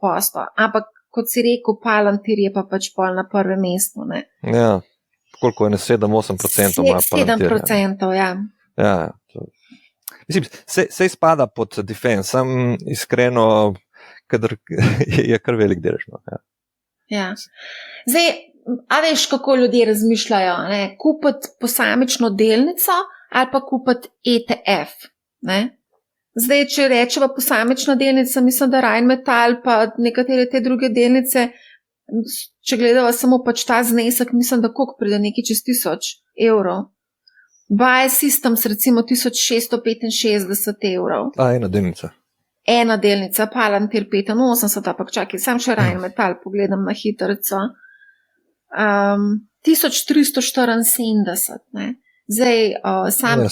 ampak kot si rekel, Palantir je pa pač pol na prvem mestu. Ne? Ja, koliko je 7-8% ima Palantir. 7%, ja. Ja, mislim, se spada pod defense, sam iskreno, kadar je kar velik delež. No, ja. Zdaj, a veš, kako ljudje razmišljajo, ne? Kupiti posamično delnico ali pa kupiti ETF, ne? Zdaj, če rečeva posamična delnica, mislim, da Rheinmetall pa nekatere te druge delnice, če gledava samo pač ta znesek, mislim, da koliko pride nekaj čez 1000 evrov. Biosystems recimo 1665 evrov. Ena delnica. Ena delnica, Palantir 85, ampak čakaj, sam še Rheinmetall pogledam na hitrico. 1374, ne. Zdaj, sam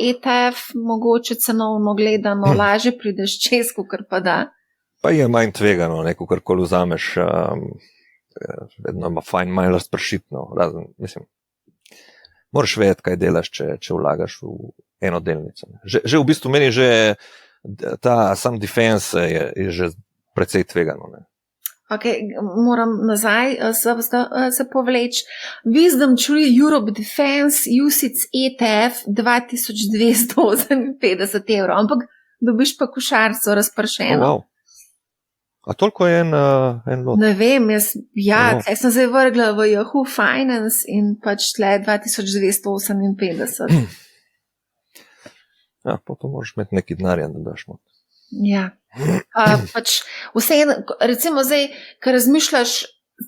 ETF, mogoče cenovno gledano, lažje prideš čez, kakor pa da. Pa je manj tvegano, neko karkoli vzameš, vedno ima fajn manj razpršitno, razen, mislim, Moraš vedeti, kaj delaš, če vlagaš v eno delnico. Že v bistvu meni ta sam defense je že precej tvegano. Ne? Okay, moram nazaj se povleči. Wisdom Tree Europe Defense UCITS ETF 2258 €, ampak dobiš pa košarico razpršeno. Oh, wow. A toliko je en lot? Ne vem, jaz sem zdaj vrgla v Yahoo Finance in pač tle 2258. Ja, pa moraš imeti neki denarja, da daš not. Ja. Pač recimo zdaj, ko razmišljaš,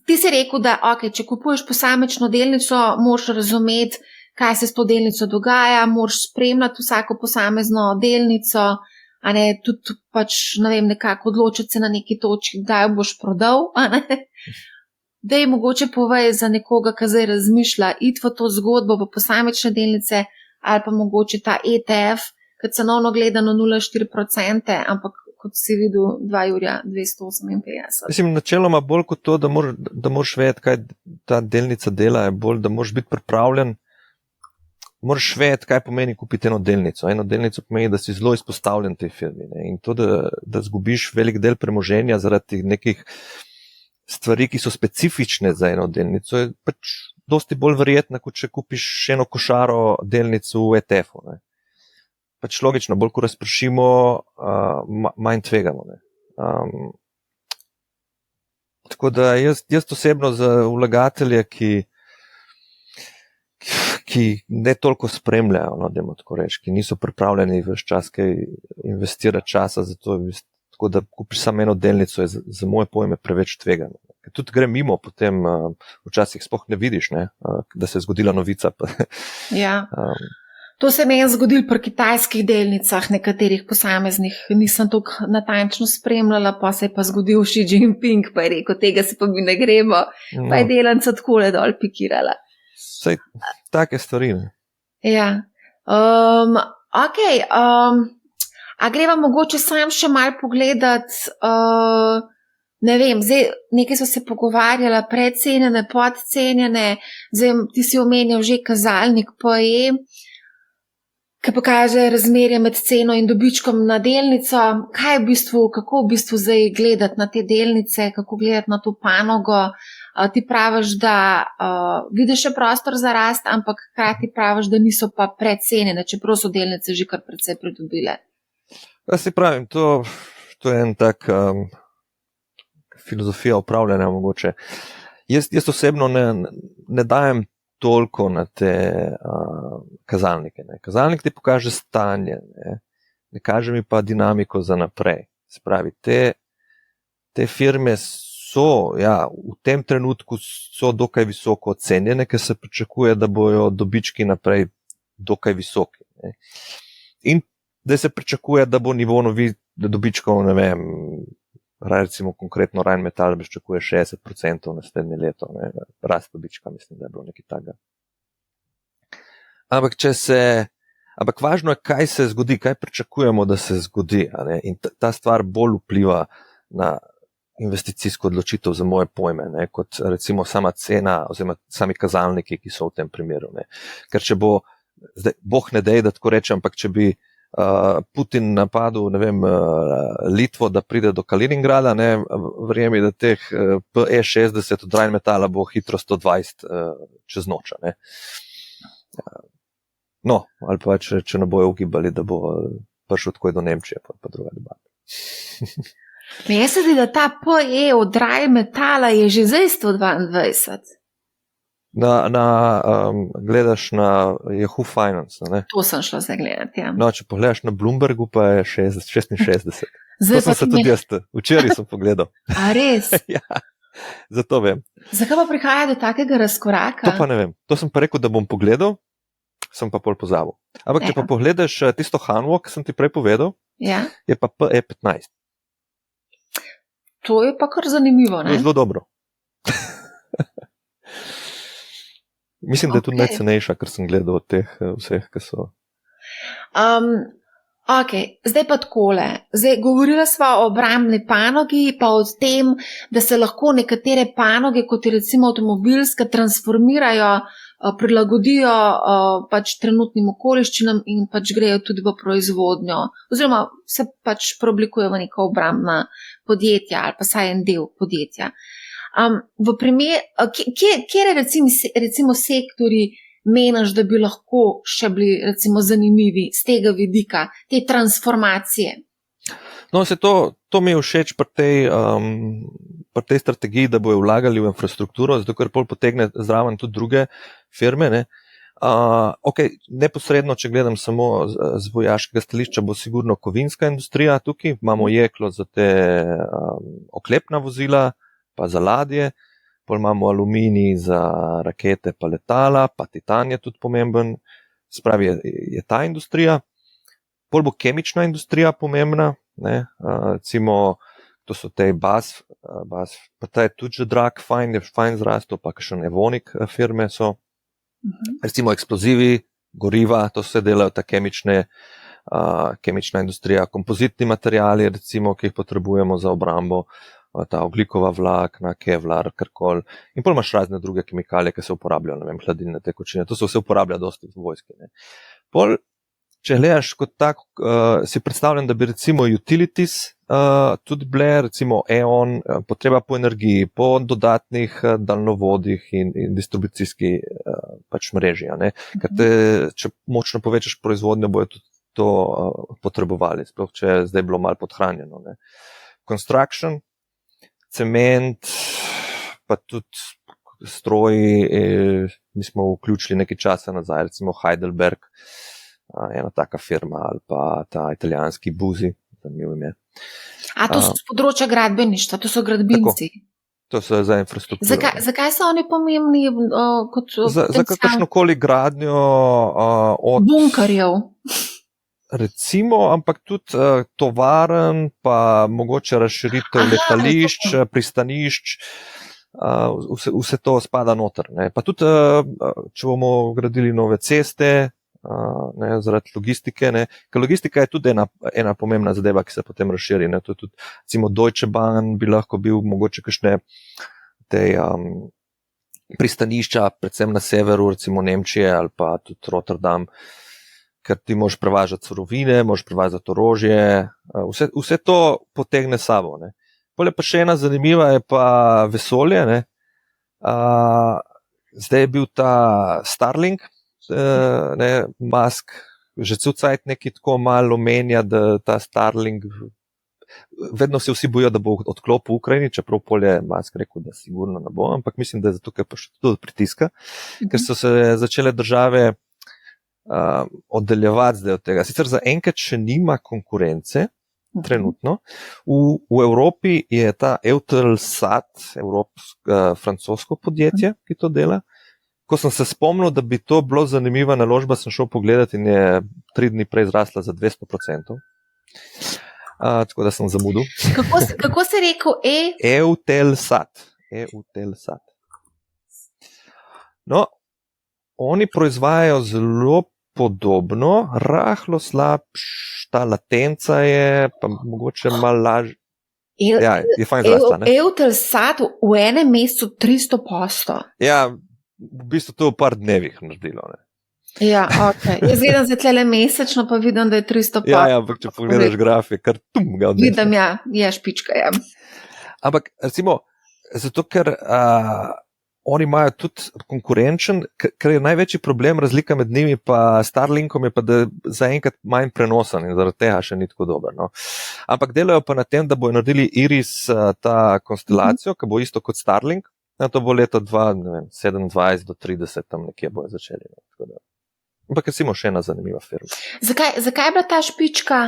ti si rekel, da če kupuješ posamično delnico, moraš razumeti, kaj se s to delnico dogaja, moraš spremljati vsako posamezno delnico, a ne, tudi pač, ne vem, nekako odločiti se na neki točki, kdaj jo boš prodal, a ne. Daj mogoče povej za nekoga, ki zdaj razmišlja, iti v to zgodbo, v posamične delnice, ali pa mogoče ta ETF, kad cenovno gledano 0,4%, ampak kot si videl, 2,258 €. Mislim, načeloma bolj kot to, da moraš vedeti, kaj ta delnica dela, je bolj, da moraš biti pripravljen, moraš vedeti, kaj pomeni kupiti eno delnico. Eno delnico pomeni, da si zelo izpostavljen tej firmi. Ne? In to, da zgubiš velik del premoženja zaradi nekih stvari, ki so specifične za eno delnico, je pač dosti bolj verjetno, kot če kupiš eno košaro delnico v ETF-u. Ne? Pač logično, bolj ko razpršimo, manj tvegamo. Tako da jaz osebno za vlagatelje, ki ne toliko spremljajo, no, dajmo tako reči, ki niso pripravljeni ves čas kaj investirati časa za to, tako da kupiš samo eno delnico, je za moje pojme preveč tvegano. Ker tudi gre mimo, potem včasih sploh ne vidiš, ne, da se je zgodila novica. Ja. To se meni zgodilo pri kitajskih delnicah, nekaterih posameznih, nisem tako natančno spremljala, pa se je pa zgodil Xi Jinping, pa je rekel, tega se pa mi ne gremo, pa je delnica takole dol pikirala. Saj, take stvari, ne. Ja. A greva mogoče sam še malo pogledat, ne vem, zdaj nekaj so se pogovarjala, predcenjene, podcenjene, zdaj ti si omenjal že kazalnik PE, ki pokaže razmerje med ceno in dobičkom na delnico. Kaj kako v bistvu zdaj gledati na te delnice, kako gledati na to panogo? Ti praviš, da vidiš še prostor za rast, ampak hkrati praviš, da niso pa precenjene, čeprav so delnice že kar precej pridobile. Ja, si pravim, to je en tak filozofija upravljanja mogoče. Jaz osebno ne dajem toliko na te kazalnike. Ne. Kazalnik ti pokaže stanje, ne kaže mi pa dinamiko za naprej. Se pravi, te firme so, ja, v tem trenutku so dokaj visoko ocenjene, ker se pričakuje, da bojo dobički naprej dokaj visoki. Ne. In da se pričakuje, da bo nivo dobičkov, ne vem, recimo konkretno Rheinmetall pričakuje 60% naslednje leto, ne, rast dobička, mislim, da je bilo nekaj takega. Ampak važno je, kaj se zgodi, kaj pričakujemo, da se zgodi, ne, in ta stvar bolj vpliva na investicijsko odločitev za moje pojme, ne, kot recimo sama cena oziroma sami kazalniki, ki so v tem primeru. Ne. Ker če bo, zdaj, boh ne dej, da tako rečem, ampak če bi Putin napadel, ne vem, Litvo, da pride do Kaliningrada, ne, verjemi, da teh PE60 od Rheinmetalla bo hitro 120 čez noč. Ne. No, ali pa če ne bojo ugibali, da bo prišel tako do Nemčije, pa druga debata. Meni se zdi, da ta PE od Rheinmetalla je že zdaj 122. Gledaš na Yahoo Finance, ne? To sem šla zdaj gledati, ja. No, če pogledaš na Bloombergu, pa je 66. Zdaj to sem se tudi jaz, včeraj sem pogledal. A res? Ja, zato vem. Zakaj pa prihaja do takega razkoraka? To pa ne vem. To sem pa rekel, da bom pogledal, sem pa pol pozabil. Ampak če pa pogledaš tisto Hanwo, ki sem ti prej povedal, ja, je pa PE15. To je pa kar zanimivo, ne? Je zelo dobro. Mislim, da je tudi najcenejša, kar sem gledal od teh vseh, ki so. Zdaj pa takole. Zdaj govorila sva o obrambni panogi, pa o tem, da se lahko nekatere panoge, kot je recimo avtomobilska, transformirajo prilagodijo pač trenutnim okoliščinam in pač grejo tudi v proizvodnjo, oziroma se pač preoblikujejo v neka obrambna podjetja ali pa saj en del podjetja. Kje recimo sektori meniš, da bi lahko še bili recimo zanimivi z tega vidika, te transformacije? No, to mi je všeč pri tej strategiji, da bojo vlagali v infrastrukturo, zato ker pol potegne zraven tudi druge firme. Ne? Neposredno, če gledam samo z vojaškega stališča, bo sigurno kovinska industrija tukaj. Imamo jeklo za te oklepna vozila, pa za ladje, pol imamo aluminij za rakete pa letala, pa titan je tudi pomemben, spravi je ta industrija. Pol bo kemična industrija pomembna, ne? Recimo, to so te BASF, pa ta je tudi že drag, fajn zrastel, pa kakšen Evonik firme so. Recimo eksplozivi, goriva, to se delajo ta kemična industrija, kompozitni materiali, recimo, ki jih potrebujemo za obrambo, ta oglikova vlakna, kevlar, karkoli. In pol imaš razne druge kemikalije, ki se uporabljajo, ne vem, hladilne tekočine, to se vse uporablja dosti v vojski. Ne. Pol, če gledaš kot tak, si predstavljam, da bi recimo utilities tudi bile, recimo EON, potreba po energiji, po dodatnih daljnovodih in distribucijski pač mreži. Ker če močno povečaš proizvodnjo, bojo tudi to potrebovali, sploh če je zdaj bilo malo podhranjeno. Ne. Construction, cement, pa tudi stroji, mi smo vključili nekaj časa nazaj, recimo Heidelberg, ena taka firma, ali pa ta italijanski Buzi, zanimivo ime. To so z področja gradbeništva, to so gradbinci. To so za infrastrukturo. Zakaj so oni pomembni kot za kakršnokoli gradnjo od bunkerjev? Recimo, ampak tudi tovaren, pa mogoče razširitev letališč, pristanišč, vse to spada noter. Ne. Pa tudi, če bomo gradili nove ceste, ne, zaradi logistike, ne. Ker logistika je tudi ena pomembna zadeva, ki se potem razširi. Ne. To je tudi, recimo, Deutsche Bahn bi lahko bil mogoče kakšne te pristanišča, predvsem na severu, recimo Nemčije ali pa tudi Rotterdam, ker ti moraš prevažati surovine, moraš prevažati orožje, vse to potegne sabo. Ne. Pole pa še ena zanimiva je pa vesolje. Ne. Zdaj je bil ta Starlink, ne, Musk, že cel cajt nekaj tako malo omenja, da ta Starlink, vedno se vsi bojo, da bo odklopil v Ukrajini, čeprav polje Musk rekel, da sigurno ne bo, ampak mislim, da je zato, ker pa še tudi pritiska, ker so se začele države oddaljevati zdaj od tega. Sicer za enkrat še nima konkurence, trenutno. V Evropi je ta Eutelsat, francosko podjetje, ki to dela. Ko sem se spomnil, da bi to bilo zanimiva naložba, sem šel pogledat in je 3 dni prej zrasla za 200%. Tako da sem zamudil. Kako si rekel? Eutelsat. No, oni proizvajajo zelo podobno, rahlo slabša latenca je, pa mogoče malo lažje. Je fajn zrasla, ne? Eutelsat v enem mesecu 300%. Ja, v bistvu to v par dnevih naredilo, ne. Ja, ok. Jaz vidim za tlele mesečno, pa vidim, da je 300%. Ja, ampak če pogledaš graf, je kar ga odnesel. Vidim, ja, špička, ja. Ampak, recimo, zato ker oni imajo tudi konkurenčen, ker je največji problem, razlika med njimi pa Starlinkom je pa, da zaenkrat manj prenosen in zaradi tega še ni tako dober. No. Ampak delajo pa na tem, da bojo naredili Iris, ta konstelacijo, ki bo isto kot Starlink, to bo leto 2027 do 30, tam nekje bojo začeli. No. Ampak recimo še ena zanimiva firma. Zakaj je bila ta špička?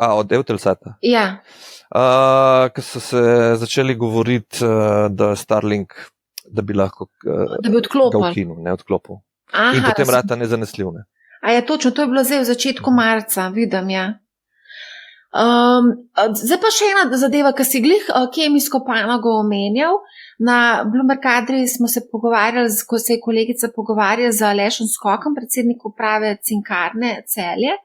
Od Eutelsata? Ja. Ker so se začeli govoriti, da Starlink, da bi lahko da bi odklopil. Ga ukinil, ne odklopil. In potem rata nezanesljiv. Ne. A je točno, to je bilo zdaj v začetku marca, vidim, ja. Zdaj pa še ena zadeva, ki si glih kemijsko panogo omenjal. Na Bloomberg Adri smo se pogovarjali, ko se je kolegica pogovarjala z Alešem Skokom, predsednik uprave Cinkarne Celje.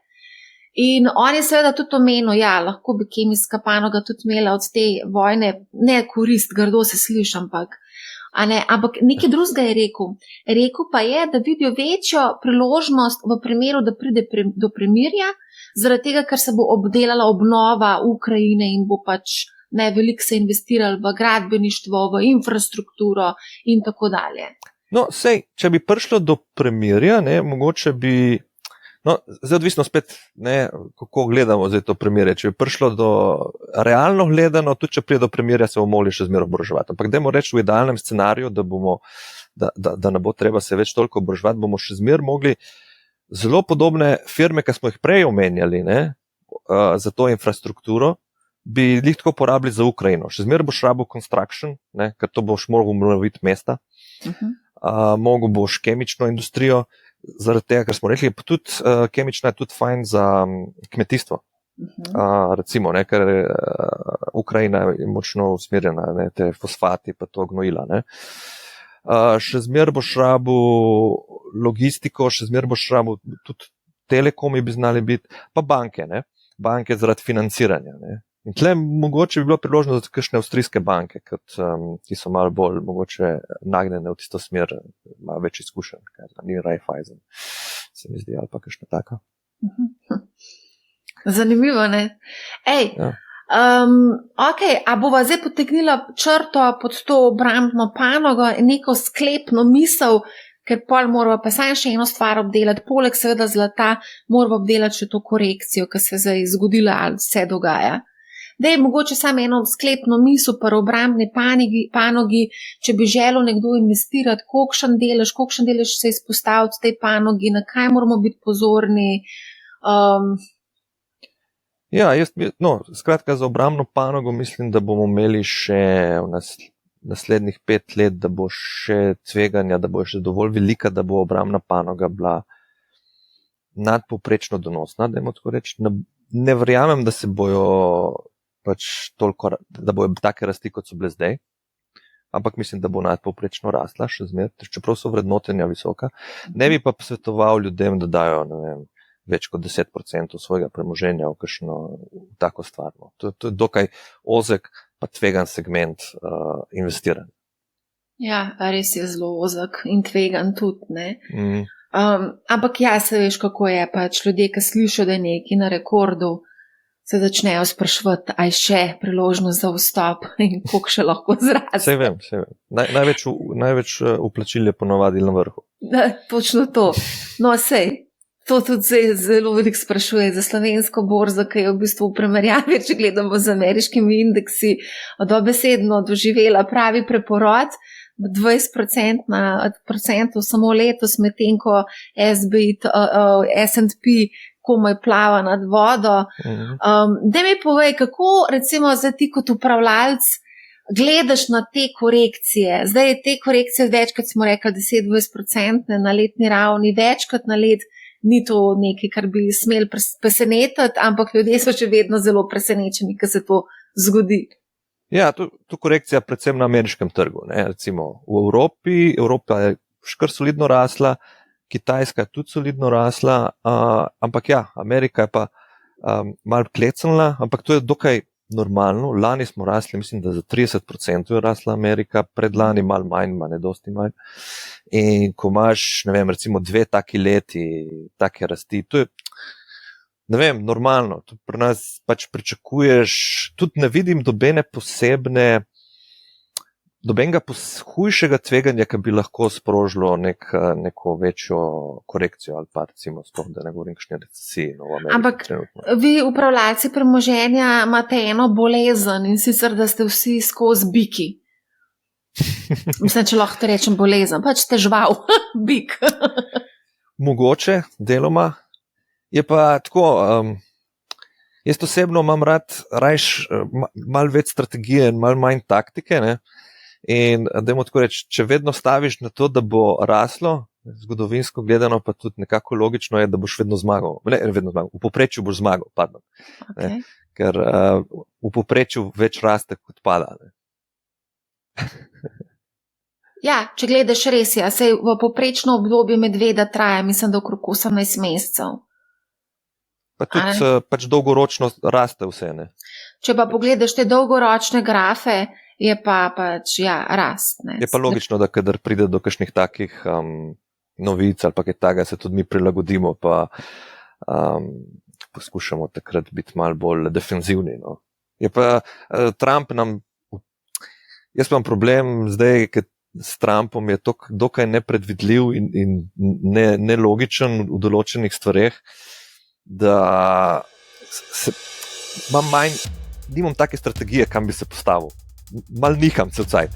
In on je seveda tudi omenil, ja, lahko bi kemijska panoga tudi imela od te vojne, ne korist, grdo se sliši, ampak Ampak nekaj drugega je rekel. Rekel pa je, da vidijo večjo priložnost v primeru, da pride do premirja, zaradi tega, ker se bo obdelala obnova Ukrajine in bo pač veliko se investirali v gradbeništvo, v infrastrukturo in tako dalje. No, sej, če bi prišlo do premirja, mogoče bi, zdaj odvisno spet, kako gledamo zdaj to premirje, če bi prišlo do realno gledano, tudi če pride do premirja, se bomo mogli še zmeraj oboroževati. Ampak dajmo reči v idealnem scenariju, da ne bo treba se več toliko oboroževati, bomo še zmeraj mogli zelo podobne firme, ki smo jih prej omenjali, za to infrastrukturo, bi jih tako porabili za Ukrajino. Še zmeraj boš rabil construction, ker to boš moral obnoviti mesta. Mogo boš kemično industrijo, zaradi tega, ker smo rekli, pa tudi kemična je tudi fajn za kmetijstvo. Recimo, ker Ukrajina je močno usmerjena, te fosfati pa to gnojila. Še zmeraj boš rabil logistiko, še zmeraj boš rabil tudi telekomi bi znali biti, pa banke, banke zaradi financiranja. In tle mogoče bi bilo priložno za kakšne avstrijske banke, ki so malo bolj mogoče nagnjene v tisto smer, ima več izkušenj, ni Raiffeisen, se mi zdi, ali pa kakšna taka. Zanimivo, ne? Ja. A bova zdaj potegnila črto pod to obrambno panogo in neko sklepno misel, ker pol moramo pa samo še eno stvar obdelati, poleg seveda zlata moramo obdelati še to korekcijo, ki se zdaj zgodila ali vse dogaja. Da je mogoče samo eno sklepno misel pri obrambni panogi, če bi želel nekdo investirati, kolikšen delež se izpostaviti tej panogi, na kaj moramo biti pozorni. Ja, skratka za obrambno panogo mislim, da bomo imeli še v naslednjih 5 let, da bo še tveganja, da bo še dovolj velika, da bo obrambna panoga bila nadpovprečno donosna, dajmo tako reči. Ne verjamem, da se bojo da bojo take rasti, kot so bile zdaj, ampak mislim, da bo nadpovprečno rasla še zmeraj, čeprav so vrednotenja visoka. Ne bi pa svetoval ljudem, da dajo več kot 10% svojega premoženja v kakšno tako stvar. To je dokaj ozek pa tvegan segment investiranja. Ja, res je zelo ozek in tvegan tudi, ne? Ampak ja, se veš, kako je, pač ljudje, ki slišijo, da je nekaj na rekordu, se začnejo spraševati, aj še priložnost za vstop in koliko še lahko zraste. Sej vem. Največ vplačil je ponovadi na vrhu. Točno to. No, sej, to tudi zelo veliko sprašuje za slovensko borzo, ki je v bistvu v primerjavi, če gledamo z ameriškimi indeksi, dobesedno doživela pravi preporod, 20% samo letos, medtem ko S&P komaj plava nad vodo. Daj mi povej, kako recimo zdaj ti kot upravljalc gledaš na te korekcije? Zdaj je te korekcije večkrat smo rekli 10-20% na letni ravni, večkrat na let, ni to nekaj, kar bi smeli presenetiti, ampak ljudje so še vedno zelo presenečeni, ko se to zgodi. Ja, to korekcija predvsem na ameriškem trgu. Recimo v Evropi, Evropa je kar solidno rasla, Kitajska je tudi solidno rasla, ampak ja, Amerika je pa malo klecnila, ampak to je dokaj normalno. Lani smo rasli, mislim, da za 30% je rasla Amerika, predlani malo manj, ne dosti manj. In ko imaš, recimo 2 taki leti, take rasti, to je, normalno. Tudi pri nas pač pričakuješ, tudi ne vidim dobenega hujšega tveganja, ki bi lahko sprožilo neko večjo korekcijo ali pa recimo sploh, da ne govorim kakšne recesije v Ameriki. Ampak trenutno. Vi upravljalci premoženja imate eno bolezen in sicer, da ste vsi skozi biki. Mislim, če lahko rečem bolezen, pač ste žval, bik. Mogoče, deloma. Je pa tako, jaz osebno imam rad malo več strategije in malo manj taktike, in dajmo tako reči, če vedno staviš na to, da bo raslo, zgodovinsko gledano pa tudi nekako logično je, da boš vedno zmagal. Ne, vedno zmagal, v povprečju boš zmagal, pardon. Okay. Ker v povprečju več raste kot pada. Ja, če gledaš res, sej v povprečno obdobje medveda traja, mislim, da okrog 18 mesecev. Pa tudi pač dolgoročno raste vse, ne? Če pa pogledaš te dolgoročne grafe, je pa pač, rast. Ne. Je pa logično, da kadar pride do kakšnih takih novic ali pa kaj takega, se tudi mi prilagodimo, pa poskušamo takrat biti malo bolj defenzivni. No. Je pa Trump jaz pa imam problem zdaj, ker s Trumpom je to dokaj nepredvidljiv in nelogičen v določenih stvareh, da nimam take strategije, kam bi se postavil. Mal niham cel cajt.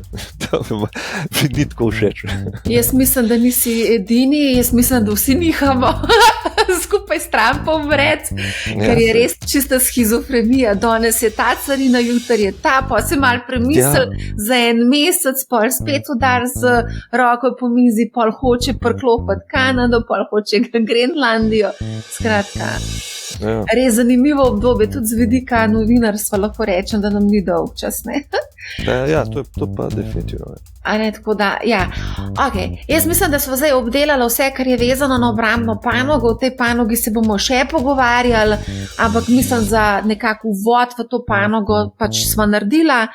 To mi ni tako všeč. Jaz mislim, da nisi edini, jaz mislim, da vsi nihamo skupaj s Trumpom vred, ker je res čista schizofrenija. Danes je ta carina, jutri je ta, pa se mal premisel za en mesec, pol spet udar z roko po mizi, pol hoče priklopiti Kanado, pol hoče Grenlandijo. Skratka, res zanimivo obdobje, tudi z vidika novinarstva lahko rečem, da nam ni dolg čas, ne? To pa definitivno. Tako da, Okay. Jaz mislim, da smo zdaj obdelali vse, kar je vezano na obrambno panogo. V tej panogi se bomo še pogovarjali, ampak mislim, za nekako uvod v to panogo pač smo naredila.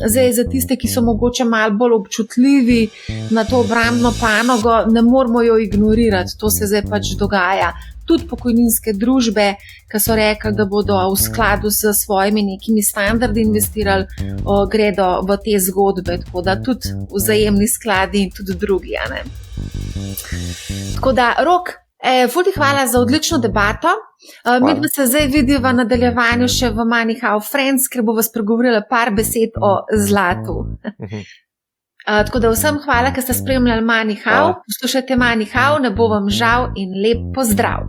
Zdaj za tiste, ki so mogoče malo bolj občutljivi na to obrambno panogo, ne moramo jo ignorirati, to se zdaj pač dogaja. Tudi pokojninske družbe, ki so rekli, da bodo v skladu s svojimi nekimi standardi investirali, gredo v te zgodbe, tako da tudi vzajemni skladi in tudi drugi. Tako da, Rok, ful ti hvala za odlično debato. Mi pa se zdaj vidimo v nadaljevanju še v Money How Friends, ker bomo spregovorili par besed o zlatu. Tako da vsem hvala, ker ste spremljali Money How. Poslušajte Money How, ne bo vam žal in lep pozdrav.